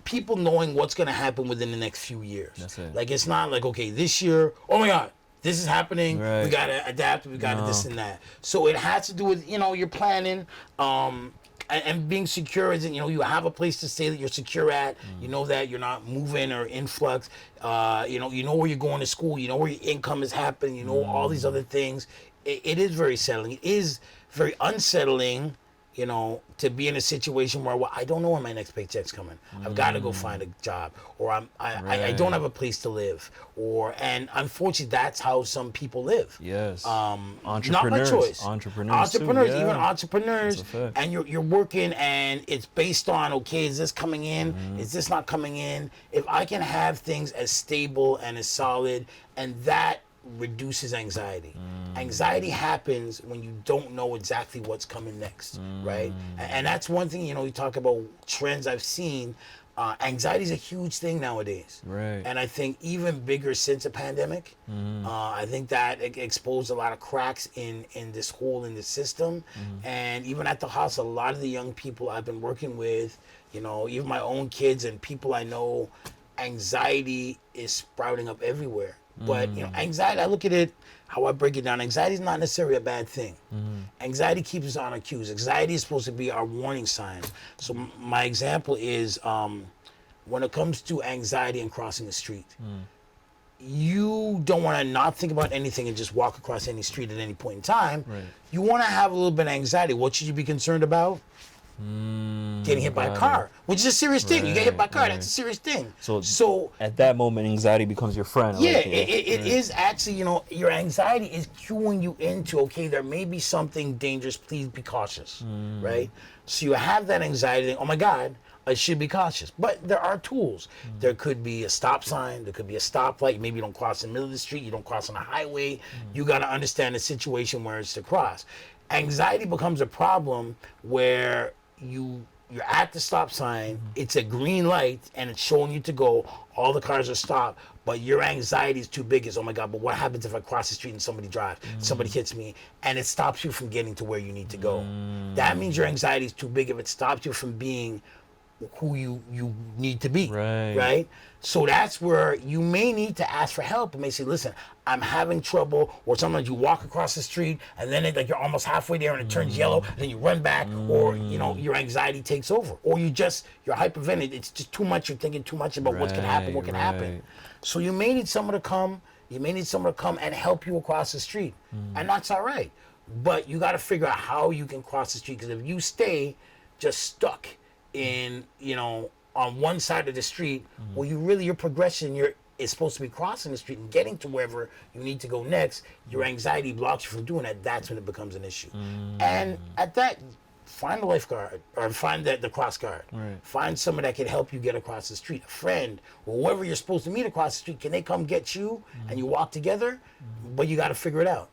people knowing what's gonna happen within the next few years.
That's it.
Like, it's not like, okay, this year, oh my God, this is happening.
Right.
We gotta adapt. We gotta this and that. So it has to do with your planning, and being secure. Is you have a place to stay that you're secure at. You know that you're not moving or influx. You know where you're going to school. You know where your income is happening. You know all these other things. It is very settling. It is very unsettling, to be in a situation where I don't know when my next paycheck's coming. I've got to go find a job, or I don't have a place to live, and unfortunately, that's how some people live.
Yes.
Not my
Entrepreneurs.
choice.
Entrepreneurs,
even entrepreneurs,
That's a fact.
and you're working, and it's based on, okay, is this coming in? Is this not coming in? If I can have things as stable and as solid, and that reduces anxiety. Anxiety happens when you don't know exactly what's coming next, right? And that's one thing, you talk about trends I've seen. Anxiety is a huge thing nowadays.
Right.
And I think even bigger since the pandemic. I think that exposed a lot of cracks in this hole in the system. And even at the house, a lot of the young people I've been working with, even my own kids and people I know, anxiety is sprouting up everywhere. But anxiety, I look at it, how I break it down. Anxiety is not necessarily a bad thing. Anxiety keeps us on our cues. Anxiety is supposed to be our warning sign. So my example is when it comes to anxiety and crossing the street, you don't want to not think about anything and just walk across any street at any point in time.
Right.
You want to have a little bit of anxiety. What should you be concerned about? Getting hit by a car, which is a serious thing. You get hit by a car, that's a serious thing. So
at that moment, anxiety becomes your friend.
Yeah, it is actually, your anxiety is cueing you into, okay, there may be something dangerous, please be cautious, right? So you have that anxiety, oh my God, I should be cautious. But there are tools. There could be a stop sign, there could be a stoplight, maybe you don't cross in the middle of the street, you don't cross on a highway. You got to understand the situation where it's to cross. Anxiety becomes a problem where you you're at the stop sign, it's a green light, and it's showing you to go. All the cars are stopped, but your anxiety is too big. It's, oh my God, but what happens if I cross the street and somebody drives, somebody hits me, and it stops you from getting to where you need to go? That means your anxiety is too big if it stops you from being who you need to be, right? So that's where you may need to ask for help and may say, listen, I'm having trouble. Or sometimes you walk across the street and then like you're almost halfway there and it turns yellow, and then you run back, or your anxiety takes over, or you're hyperventilating. It's just too much. You're thinking too much about what can happen. So you may need someone to come. You may need someone to come and help you across the street, and that's all right. But you got to figure out how you can cross the street, because if you stay just stuck in, on one side of the street, well, your progression is supposed to be crossing the street and getting to wherever you need to go next. Your anxiety blocks you from doing that. That's when it becomes an issue. And at that, find a lifeguard, or find the cross guard. Find someone that can help you get across the street, a friend, or whoever you're supposed to meet across the street. Can they come get you and you walk together? But you got to figure it out.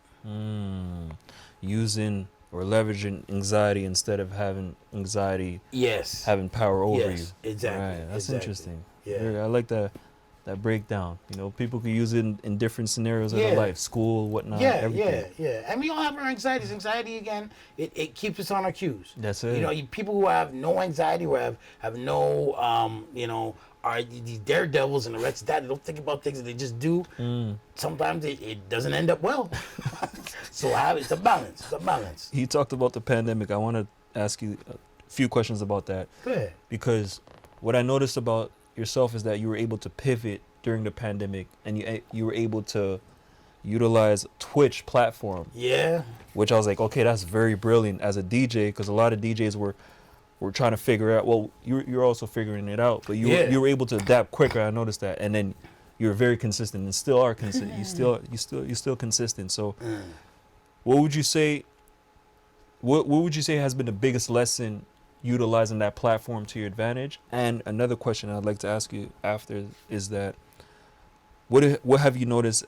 Using or leveraging anxiety instead of having anxiety having power over you.
Exactly.
Right. That's interesting.
Yeah.
I like that breakdown. People can use it in different scenarios of their life, school, whatnot, everything.
And we all have our anxieties. Anxiety, again, it keeps us on our cues.
That's it.
People who have no anxiety, or have no, are these daredevils and the rest of that. They don't think about things that they just do. Sometimes it doesn't end up well. So it's a balance. It's a balance.
He talked about the pandemic. I want to ask you a few questions about that.
Go ahead.
Because what I noticed about yourself is that you were able to pivot during the pandemic, and you were able to utilize Twitch platform.
Yeah.
Which I was like, okay, that's very brilliant as a DJ, because a lot of DJs were trying to figure out. Well, you're also figuring it out, but you were able to adapt quicker. I noticed that, and then you're very consistent and still are consistent. You're still consistent. So, what would you say? What would you say has been the biggest lesson utilizing that platform to your advantage? And another question I'd like to ask you after is that what have you noticed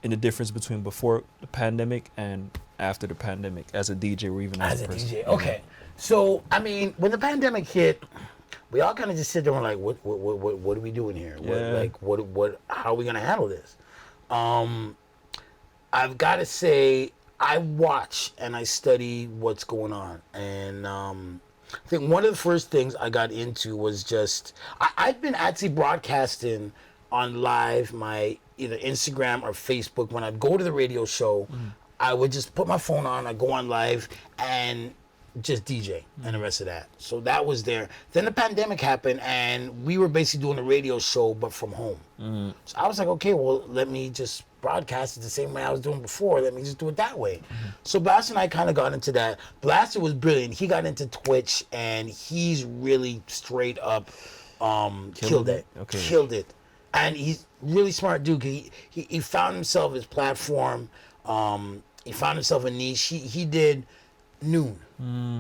in the difference between before the pandemic and after the pandemic as a DJ, or even as a person?
DJ? Okay. So, I mean, when the pandemic hit, we all kind of just sit there and like, what are we doing here? How are we gonna handle this? I've got to say, I watch and I study what's going on, and I think one of the first things I got into was just I've been actually broadcasting on live my either Instagram or Facebook. When I'd go to the radio show, I would just put my phone on, I'd go on live and just DJ and the rest of that. So that was there. Then the pandemic happened and we were basically doing a radio show but from home. So I was like, okay, well, let me just broadcast it the same way I was doing before. Let me just do it that way. So Blast and I kind of got into that. Blaster was brilliant. He got into Twitch and he's really straight up killed it.
Okay.
Killed it. And he's really smart dude. He found himself his platform. He found himself a niche. He did noon.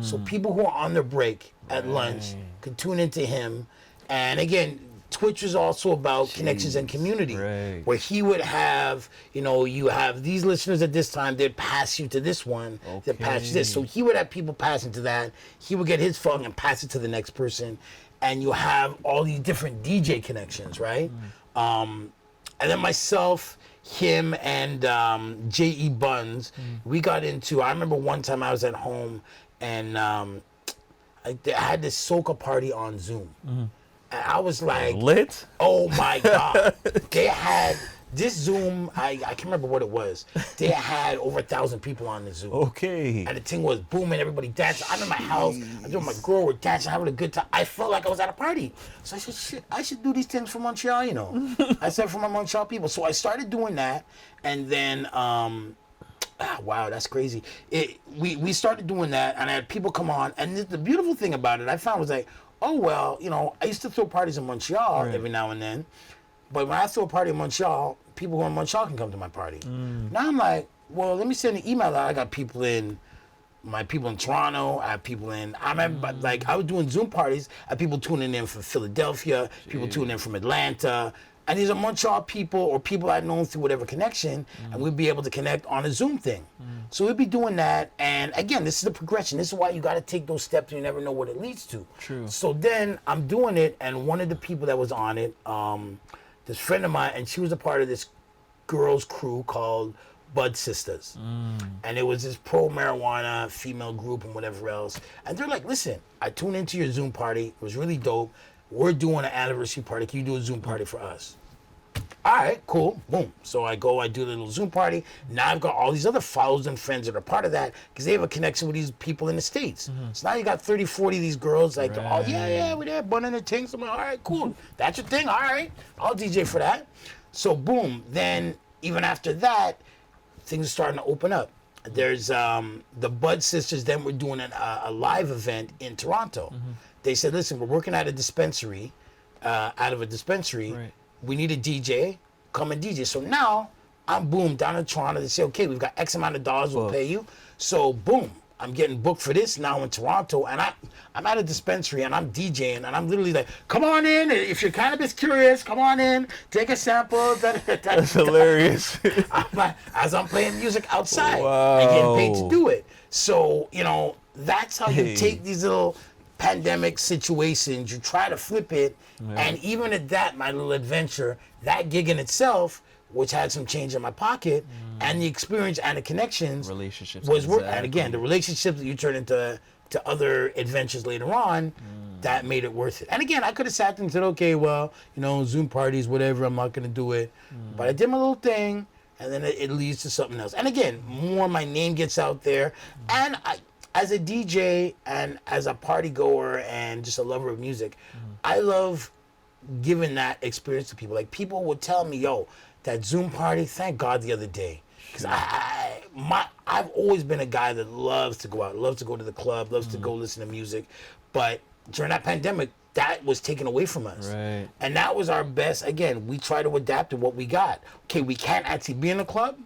So people who are on their break at lunch could tune into him. And again, Twitch was also about connections and community, where he would have, you have these listeners at this time, they'd pass you to this one, they'd pass you this. So he would have people passing to that. He would get his phone and pass it to the next person. And you have all these different DJ connections, right? And then myself, him, and J.E. Buns, we got into, I remember one time I was at home and I had this soca party on Zoom. And I was like,
lit?
Oh my God. They had this Zoom, I can't remember what it was. They had over 1,000 people on the Zoom.
Okay.
And the thing was booming, everybody dancing. I'm in my house, I'm doing my girl, we're dancing, having a good time. I felt like I was at a party. So I said, shit, I should do these things for Montreal, I said, for my Montreal people. So I started doing that. And then, wow, that's crazy. We started doing that and I had people come on. And the beautiful thing about it, I found was like, oh, well, I used to throw parties in Montreal every now and then. But when I throw a party in Montreal, people who are in Montreal can come to my party. Now I'm like, well, let me send an email out. I got people in Toronto. I have people in, I remember, I was doing Zoom parties. I had people tuning in from Philadelphia, people tuning in from Atlanta, And these are Montreal people or people I've known through whatever connection, and we'd be able to connect on a Zoom thing. So we'd be doing that. And again, this is the progression. This is why you got to take those steps and you never know what it leads to.
True.
So then I'm doing it, and one of the people that was on it, this friend of mine, and she was a part of this girls' crew called Bud Sisters. And it was this pro-marijuana female group and whatever else. And they're like, listen, I tuned into your Zoom party. It was really dope. We're doing an anniversary party. Can you do a Zoom party for us? All right, cool. Boom. So I go, I do a little Zoom party. Now I've got all these other followers and friends that are part of that because they have a connection with these people in the States. So now you got 30, 40 of these girls like, oh, yeah, we're there, bunning the things. I'm like, all right, cool. That's your thing. All right. I'll DJ for that. So boom. Then even after that, things are starting to open up. There's the Bud Sisters. Then we're doing a live event in Toronto. They said, listen, we're working at a dispensary, out of a dispensary.
Right.
We need a DJ. Come and DJ. So now I'm boom down in Toronto. They say, okay, we've got X amount of dollars. We'll pay you. So boom, I'm getting booked for this now in Toronto. And I'm at a dispensary and I'm DJing and I'm literally like, come on in. If you're cannabis curious, come on in. Take a sample.
That's hilarious.
As I'm playing music outside
Wow.
and getting paid to do it. So, that's how you take these little pandemic situations, you try to flip it, and even at that, my little adventure, that gig in itself, which had some change in my pocket, and the experience and the connections,
Relationships,
was work. And
exactly.
again, the relationships that you turn into other adventures later on, that made it worth it. And again, I could have sat there and said, okay, well, Zoom parties, whatever, I'm not going to do it, but I did my little thing, and then it leads to something else. And again, more my name gets out there, and as a DJ and as a party goer and just a lover of music, I love giving that experience to people. Like people would tell me, yo, that Zoom party, thank God the other day. Because I've always been a guy that loves to go out, loves to go to the club, loves to go listen to music. But during that pandemic, that was taken away from us.
Right.
And that was our best. Again, we try to adapt to what we got. Okay, we can't actually be in the club.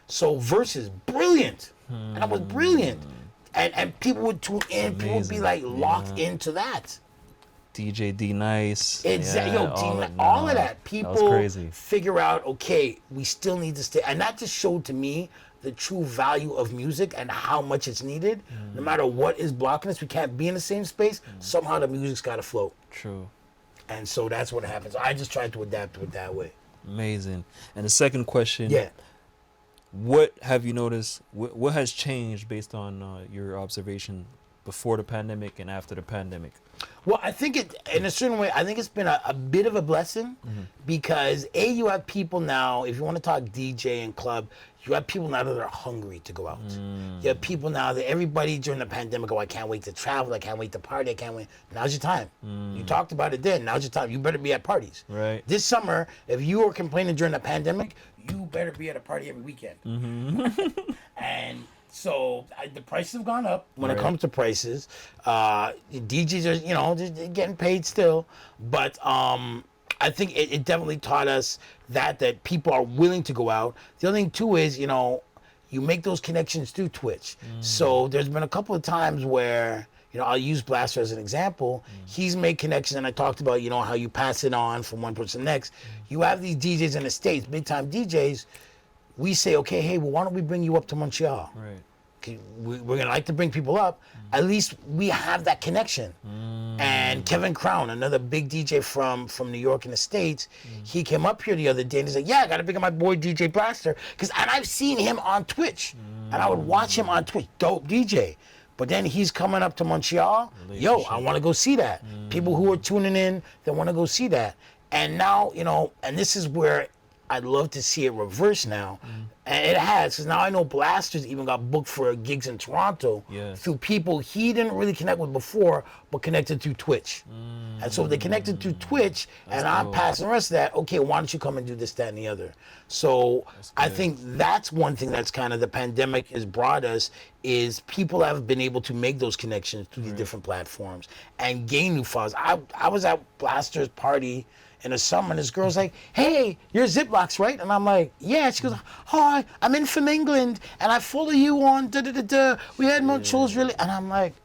So Versus, brilliant. And that was brilliant. And people would tune in. People would be like locked into that.
DJ D Nice.
Exactly.
Yeah,
all of that. People
that was crazy.
figure out, okay, we still need to stay. And that just showed to me the true value of music and how much it's needed. No matter what is blocking us, we can't be in the same space. Somehow the music's got to float.
True.
And so that's what happens. I just tried to adapt to it that way.
Amazing. And the second question.
Yeah.
What have you noticed? What has changed based on your observation before the pandemic and after the pandemic?
Well, I think in a certain way, I think it's been a bit of a blessing because you have people now, if you want to talk DJ and club, you have people now that are hungry to go out. You have people now that everybody during the pandemic, I can't wait to travel, I can't wait to party, I can't wait. Now's your time. You talked about it then, now's your time. You better be at parties.
Right.
This summer, if you were complaining during the pandemic, you better be at a party every weekend. And so the prices have gone up when it comes to prices. DJs are, they're getting paid still. But I think it definitely taught us that people are willing to go out. The other thing, too, is, you make those connections through Twitch. So there's been a couple of times where, I'll use Blaster as an example. He's made connections, and I talked about, how you pass it on from one person to the next. You have these DJs in the States, big-time DJs. We say, okay, hey, well, why don't we bring you up to Montreal?
Right.
Okay, we're going to like to bring people up. At least we have that connection. And Kevin Crown, another big DJ from New York in the States, he came up here the other day and he's like, yeah, I got to pick up my boy DJ Blaster. And I've seen him on Twitch. And I would watch him on Twitch. Dope DJ. But then he's coming up to Montreal. Yo, I want to go see that. People who are tuning in, they want to go see that. And now, and this is where I'd love to see it reverse now. And it has, because now I know Blasters even got booked for gigs in Toronto through people he didn't really connect with before, but connected through Twitch. And so they connected through Twitch, and I'm passing the rest of that, okay, why don't you come and do this, that, and the other? So I think that's one thing that's kind of the pandemic has brought us, is people have been able to make those connections through these different platforms and gain new followers. I was at Blaster's party in the summer, and this girl's like, hey, you're Ziplocks, right? And I'm like, yeah. She goes, hi, I'm in from England, and I follow you on da-da-da-da. We had Montreal's really, and I'm like,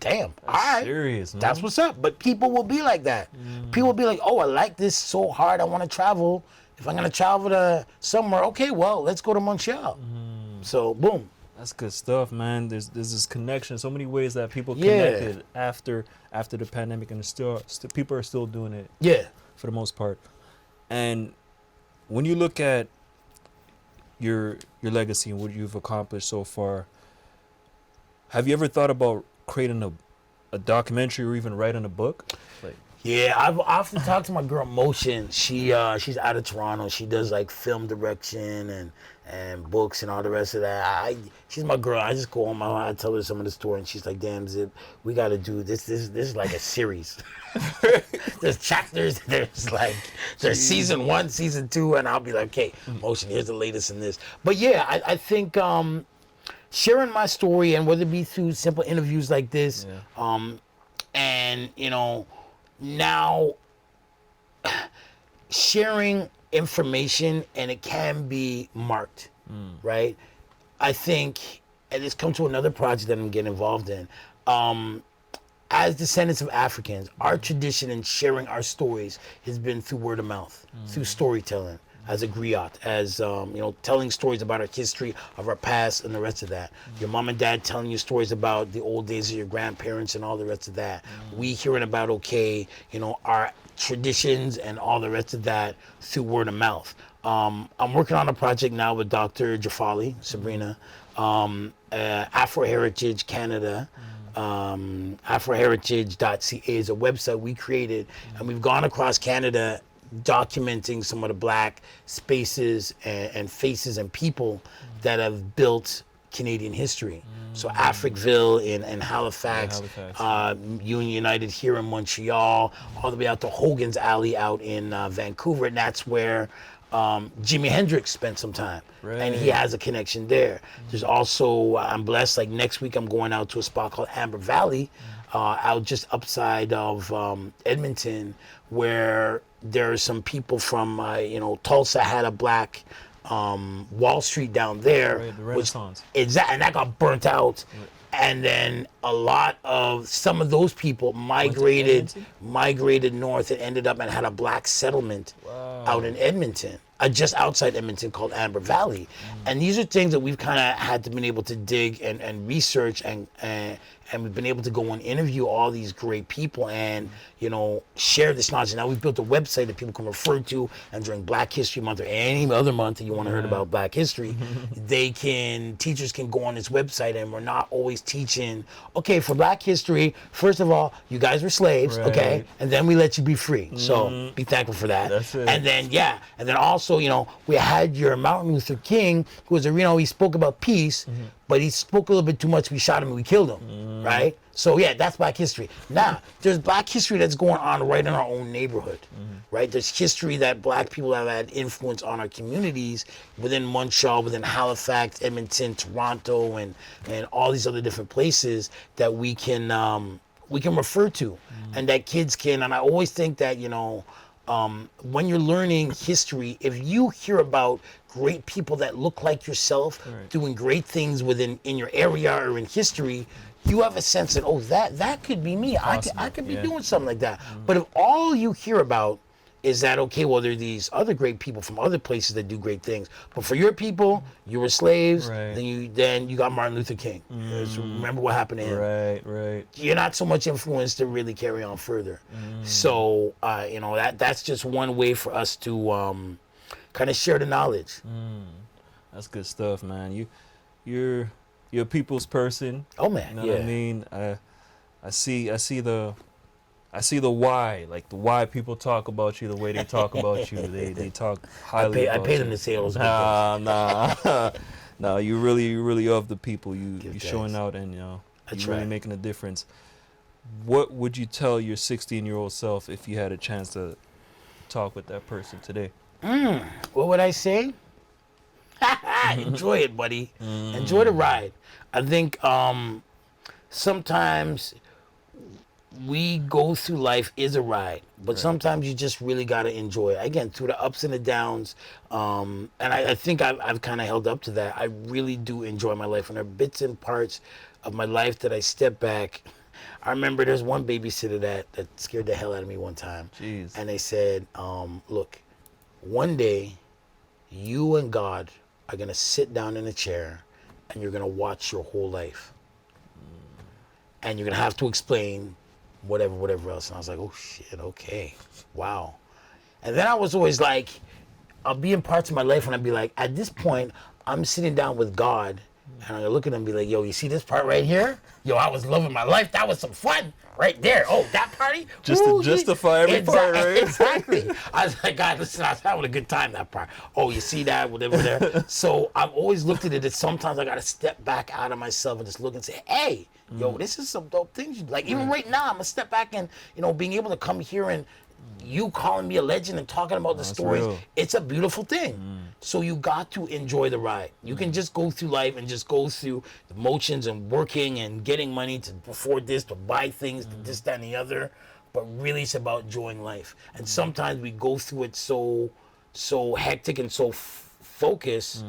damn,
That's
all right.
serious, man.
That's what's up. But people will be like that. People will be like, oh, I like this so hard. I want to travel. If I'm going to travel to somewhere, okay, well, let's go to Montreal. So, boom.
That's good stuff, man. There's this connection, so many ways that people
Yeah.
connected after the pandemic, and still people are still doing it
Yeah.
for the most part. And when you look at your legacy and what you've accomplished so far, have you ever thought about creating a documentary or even writing a book? Like,
Yeah, I've often talked to my girl Motion. She's out of Toronto. She does like film direction and books and all the rest of that. She's my girl. I just go on I tell her some of the story, and she's like, "Damn, Zip, we got to do this. This is like a series. There's chapters. There's season 1, season 2, and I'll be like, okay, Motion, here's the latest in this. But yeah, I think sharing my story, and whether it be through simple interviews like this, and now sharing information, and it can be marked, right? I think, and it's come to another project that I'm getting involved in. As descendants of Africans, our tradition in sharing our stories has been through word of mouth, through storytelling, as a griot, as telling stories about our history, of our past, and the rest of that. Your mom and dad telling you stories about the old days of your grandparents and all the rest of that. We hearing about our traditions and all the rest of that through word of mouth. I'm working on a project now with Dr. Jafali, Sabrina, Afro Heritage Canada. Afroheritage.ca is a website we created, and we've gone across Canada documenting some of the black spaces and faces and people that have built Canadian history. So Africville in Halifax, Union United here in Montreal, all the way out to Hogan's Alley out in Vancouver, and that's where Jimi Hendrix spent some time, and he has a connection there. There's also, I'm blessed, like next week I'm going out to a spot called Amber Valley, out just upside of Edmonton, where there are some people from, Tulsa had a black Wall Street down there.
Right, the Renaissance.
Exactly, and that got burnt out. Right. And then a lot of some of those people migrated north and ended up and had a black settlement out in Edmonton, just outside Edmonton, called Amber Valley. And these are things that we've kind of had to been able to dig and research, and we've been able to go and interview all these great people and share this knowledge. Now we've built a website that people can refer to, and during Black History Month or any other month that you want to hear about Black history, teachers can go on this website, and we're not always teaching, okay, for Black history, first of all, you guys were slaves, okay, and then we let you be free. So be thankful for that.
That's it.
And then also, we had your Martin Luther King, who was he spoke about peace, but he spoke a little bit too much. We shot him and we killed him, right? So yeah, that's Black history. Now, there's Black history that's going on right in our own neighborhood, right? There's history that Black people have had influence on our communities within Montreal, within Halifax, Edmonton, Toronto, and all these other different places that we can refer to, and that kids can. And I always think that when you're learning history, if you hear about great people that look like yourself doing great things in your area or in history, you have a sense that that could be me. I could be doing something like that. But if all you hear about is that, okay, well, there are these other great people from other places that do great things, but for your people, you were slaves, then you got Martin Luther King. So remember what happened to him.
Right.
You're not so much influenced to really carry on further. So that's just one way for us to kind of share the knowledge.
That's good stuff, man. You're a people's person.
Oh man,
you know what I mean? I see the why, like the why people talk about you the way they talk about you. They talk highly about you.
I pay them to say those
Nah, you really of the people. You showing out, and you're really making a difference. What would you tell your 16-year-old self if you had a chance to talk with that person today?
What would I say? Enjoy it, buddy. Enjoy the ride. I think sometimes we go through life is a ride, but sometimes you just really got to enjoy it. Again, through the ups and the downs. And I think I've kind of held up to that. I really do enjoy my life. And there are bits and parts of my life that I step back I remember there's one babysitter that scared the hell out of me one time.
Jeez.
And they said, look, one day you and God are going to sit down in a chair and you're going to watch your whole life. And you're going to have to explain whatever else. And I was like, oh shit, okay, wow. And then I was always like, I'll be in parts of my life when I'd be like, at this point, I'm sitting down with God and I look at him and be like, yo, you see this part right here? Yo, I was loving my life. That was some fun right there. Oh, that party?
Just to justify every part, right?
Exactly. I was like, God, listen, I was having a good time that part. Oh, you see that? Whatever there. So I've always looked at it as sometimes I got to step back out of myself and just look and say, hey, yo, this is some dope things. Like, even right now, I'm going to step back and, being able to come here and you calling me a legend and talking about the stories,
real.
it's a beautiful thing. So you got to enjoy the ride. You can just go through life and just go through the motions and working and getting money to afford this, to buy things, to this, that, and the other. But really, it's about enjoying life. And sometimes we go through it so hectic and so focused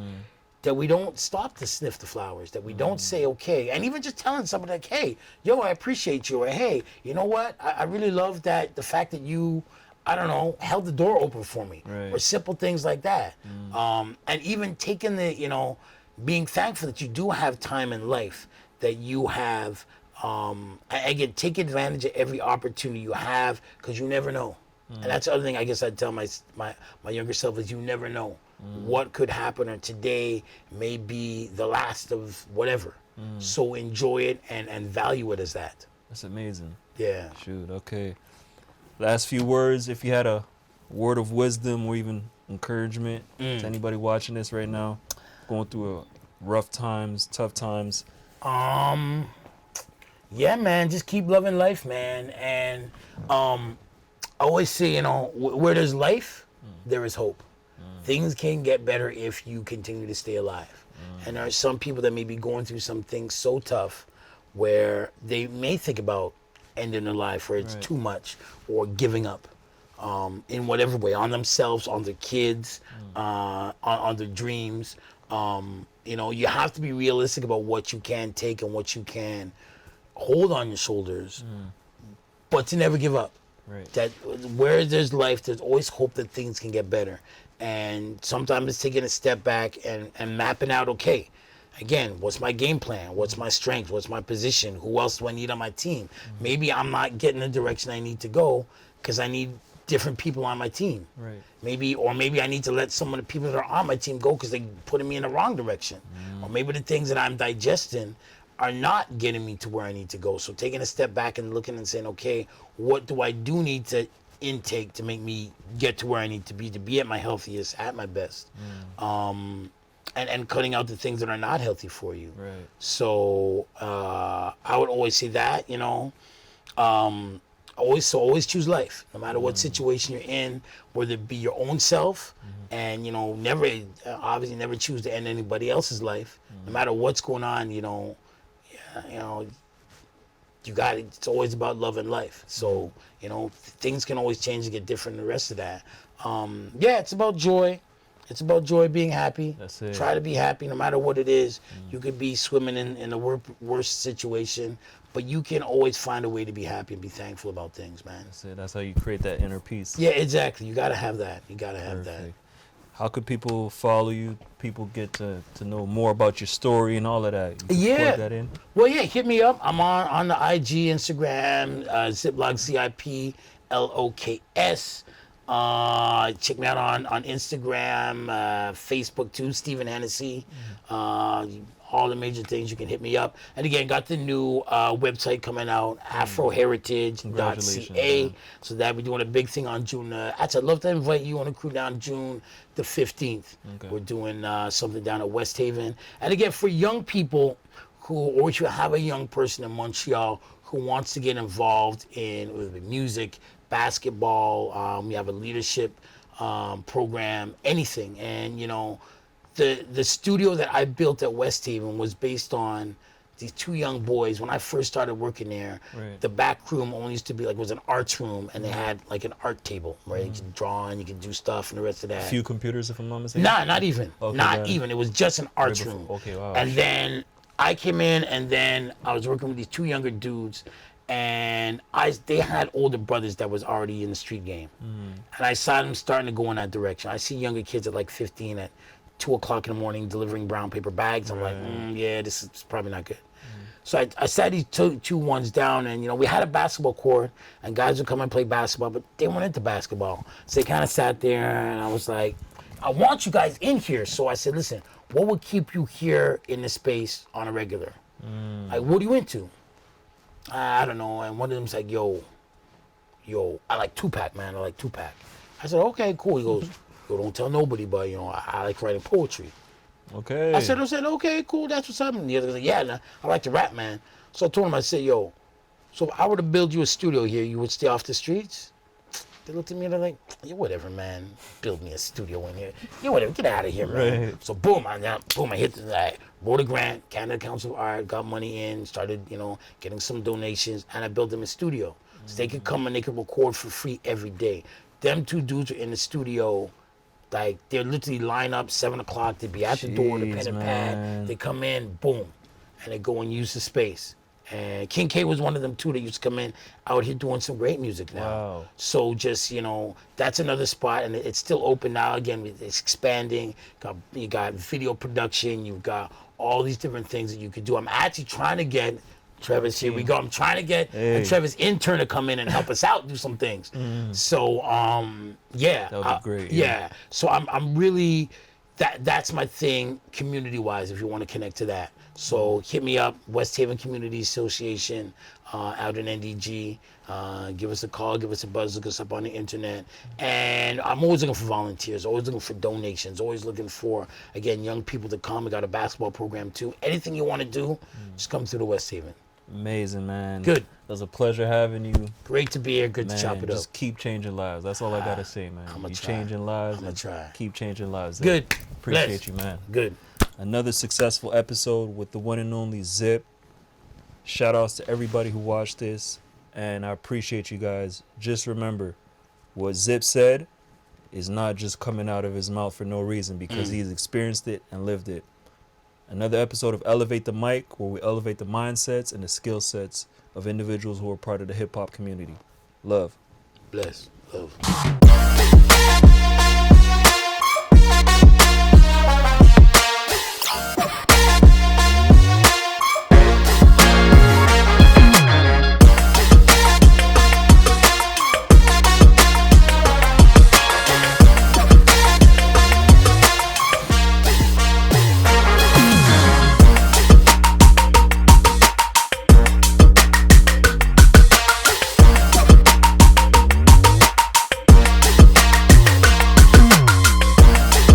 that we don't stop to sniff the flowers, that we don't say, okay, and even just telling somebody like, hey, yo, I appreciate you, or hey, you know what, I really love that, the fact that you, I don't know, held the door open for me,
right.
or simple things like that. And even taking the, being thankful that you do have time in life, that you have, again, take advantage of every opportunity you have, because you never know. And that's the other thing I guess I'd tell my younger self is you never know. What could happen, or today may be the last of whatever. So enjoy it and value it as that.
That's amazing.
Yeah.
Shoot, okay. Last few words, if you had a word of wisdom or even encouragement to anybody watching this right now, going through rough times, tough times.
Yeah, man, just keep loving life, man. And I always say, where there's life, there is hope. Things can get better if you continue to stay alive. And there are some people that may be going through some things so tough where they may think about ending their life, where it's too much, or giving up in whatever way, on themselves, on their kids, on their dreams. You have to be realistic about what you can take and what you can hold on your shoulders, but to never give up.
Right.
That where there's life, there's always hope that things can get better. And sometimes it's taking a step back and mapping out, okay, again, what's my game plan? What's my strength? What's my position? Who else do I need on my team? Maybe I'm not getting the direction I need to go because I need different people on my team.
Right.
Maybe I need to let some of the people that are on my team go because they're putting me in the wrong direction. Or maybe the things that I'm digesting are not getting me to where I need to go. So taking a step back and looking and saying, okay, what do I do need to intake to make me get to where I need to be at my healthiest, at my best, and cutting out the things that are not healthy for you.
Right.
So I would always say that, always choose life, no matter what situation you're in, whether it be your own self, and never choose to end anybody else's life, no matter what's going on. You got it. It's always about love and life. So, things can always change and get different than the rest of that. It's about joy. It's about joy, being happy.
That's it.
Try to be happy no matter what it is. You could be swimming in the worst situation, but you can always find a way to be happy and be thankful about things, man.
That's it. That's how you create that inner peace.
Yeah, exactly. You got to have that. You got to have that.
Perfect. How could people follow you? People get to know more about your story and all of that. You can plug that in.
Well, yeah, hit me up. I'm on the IG, Instagram, Ziplocks, Ziplocks. Check me out on Instagram, Facebook too, Stephen Hennessy. All the major things, you can hit me up. And again, got the new website coming out, afroheritage.ca. So that we're doing a big thing on June. Actually, I'd love to invite you on a crew down June the 15th. Okay. We're doing something down at West Haven. And again, for young people or if you have a young person in Montreal who wants to get involved in music, basketball, we have a leadership program, anything. And, the studio that I built at West Haven was based on these two young boys. When I first started working there, the back room only used to be was an arts room, and they had an art table, right? You could draw and you could do stuff and the rest of that.
A few computers, if I'm not mistaken?
Nah, not even. Okay, not even. It was just an arts room.
Okay, wow.
And then I came in, and then I was working with these two younger dudes, and they had older brothers that was already in the street game, and I saw them starting to go in that direction. I see younger kids at like 15 at 2 o'clock in the morning delivering brown paper bags. I'm like, yeah, this is probably not good. So I sat these two ones down, and we had a basketball court, and guys would come and play basketball, but they weren't into basketball. So they kind of sat there, and I was like, I want you guys in here. So I said, listen, what would keep you here in this space on a regular? Like, what are you into? I don't know. And one of them's like, yo, I like Tupac, man. I like Tupac. I said, okay, cool. He goes, yo, don't tell nobody, but I like writing poetry.
Okay.
I said, okay, cool, that's what's up. And the other guy said, yeah, nah, I like to rap, man. So I told him, I said, yo, so if I were to build you a studio here, you would stay off the streets? They looked at me and they're like, yeah, whatever, man. Build me a studio in here. Yeah, whatever, get out of here, man.
Right.
So boom, I hit I wrote a grant, Canada Council of Art, got money in, started, getting some donations, and I built them a studio. So they could come and they could record for free every day. Them two dudes are in the studio. Like, they're literally line up 7 o'clock. They'd be at the door, the pen and pad. They come in, boom, and they go and use the space. And King K was one of them too. That used to come in out here doing some great music now.
Wow.
So just that's another spot, and it's still open now. Again, it's expanding. You got video production. You've got all these different things that you could do. I'm actually trying to get. Trevor's here we go. I'm trying to get Trevor's intern to come in and help us out, do some things. So yeah,
that would be great.
Yeah. So I'm really that's my thing, community wise. If you want to connect to that, so hit me up, West Haven Community Association, out in NDG. Give us a call, give us a buzz, look us up on the internet. And I'm always looking for volunteers, always looking for donations, always looking for, again, young people to come. We got a basketball program too. Anything you want to do, just come through the West Haven.
Amazing, man.
Good.
It was a pleasure having you.
Great to be here. Good
Man,
to chop it up.
just keep changing lives. That's all I gotta say, man.
I'ma
You
try.
changing lives.
I'ma
and
try.
Keep changing lives.
Good.
Appreciate
Bless.
you, man.
Good.
Another successful episode with the one and only Zip. Shout outs to everybody who watched this, and I appreciate you guys. Just remember, what Zip said is not just coming out of his mouth for no reason, because he's experienced it and lived it. Another episode of Elevate the Mic, where we elevate the mindsets and the skill sets of individuals who are part of the hip hop community. Love.
Bless. Love.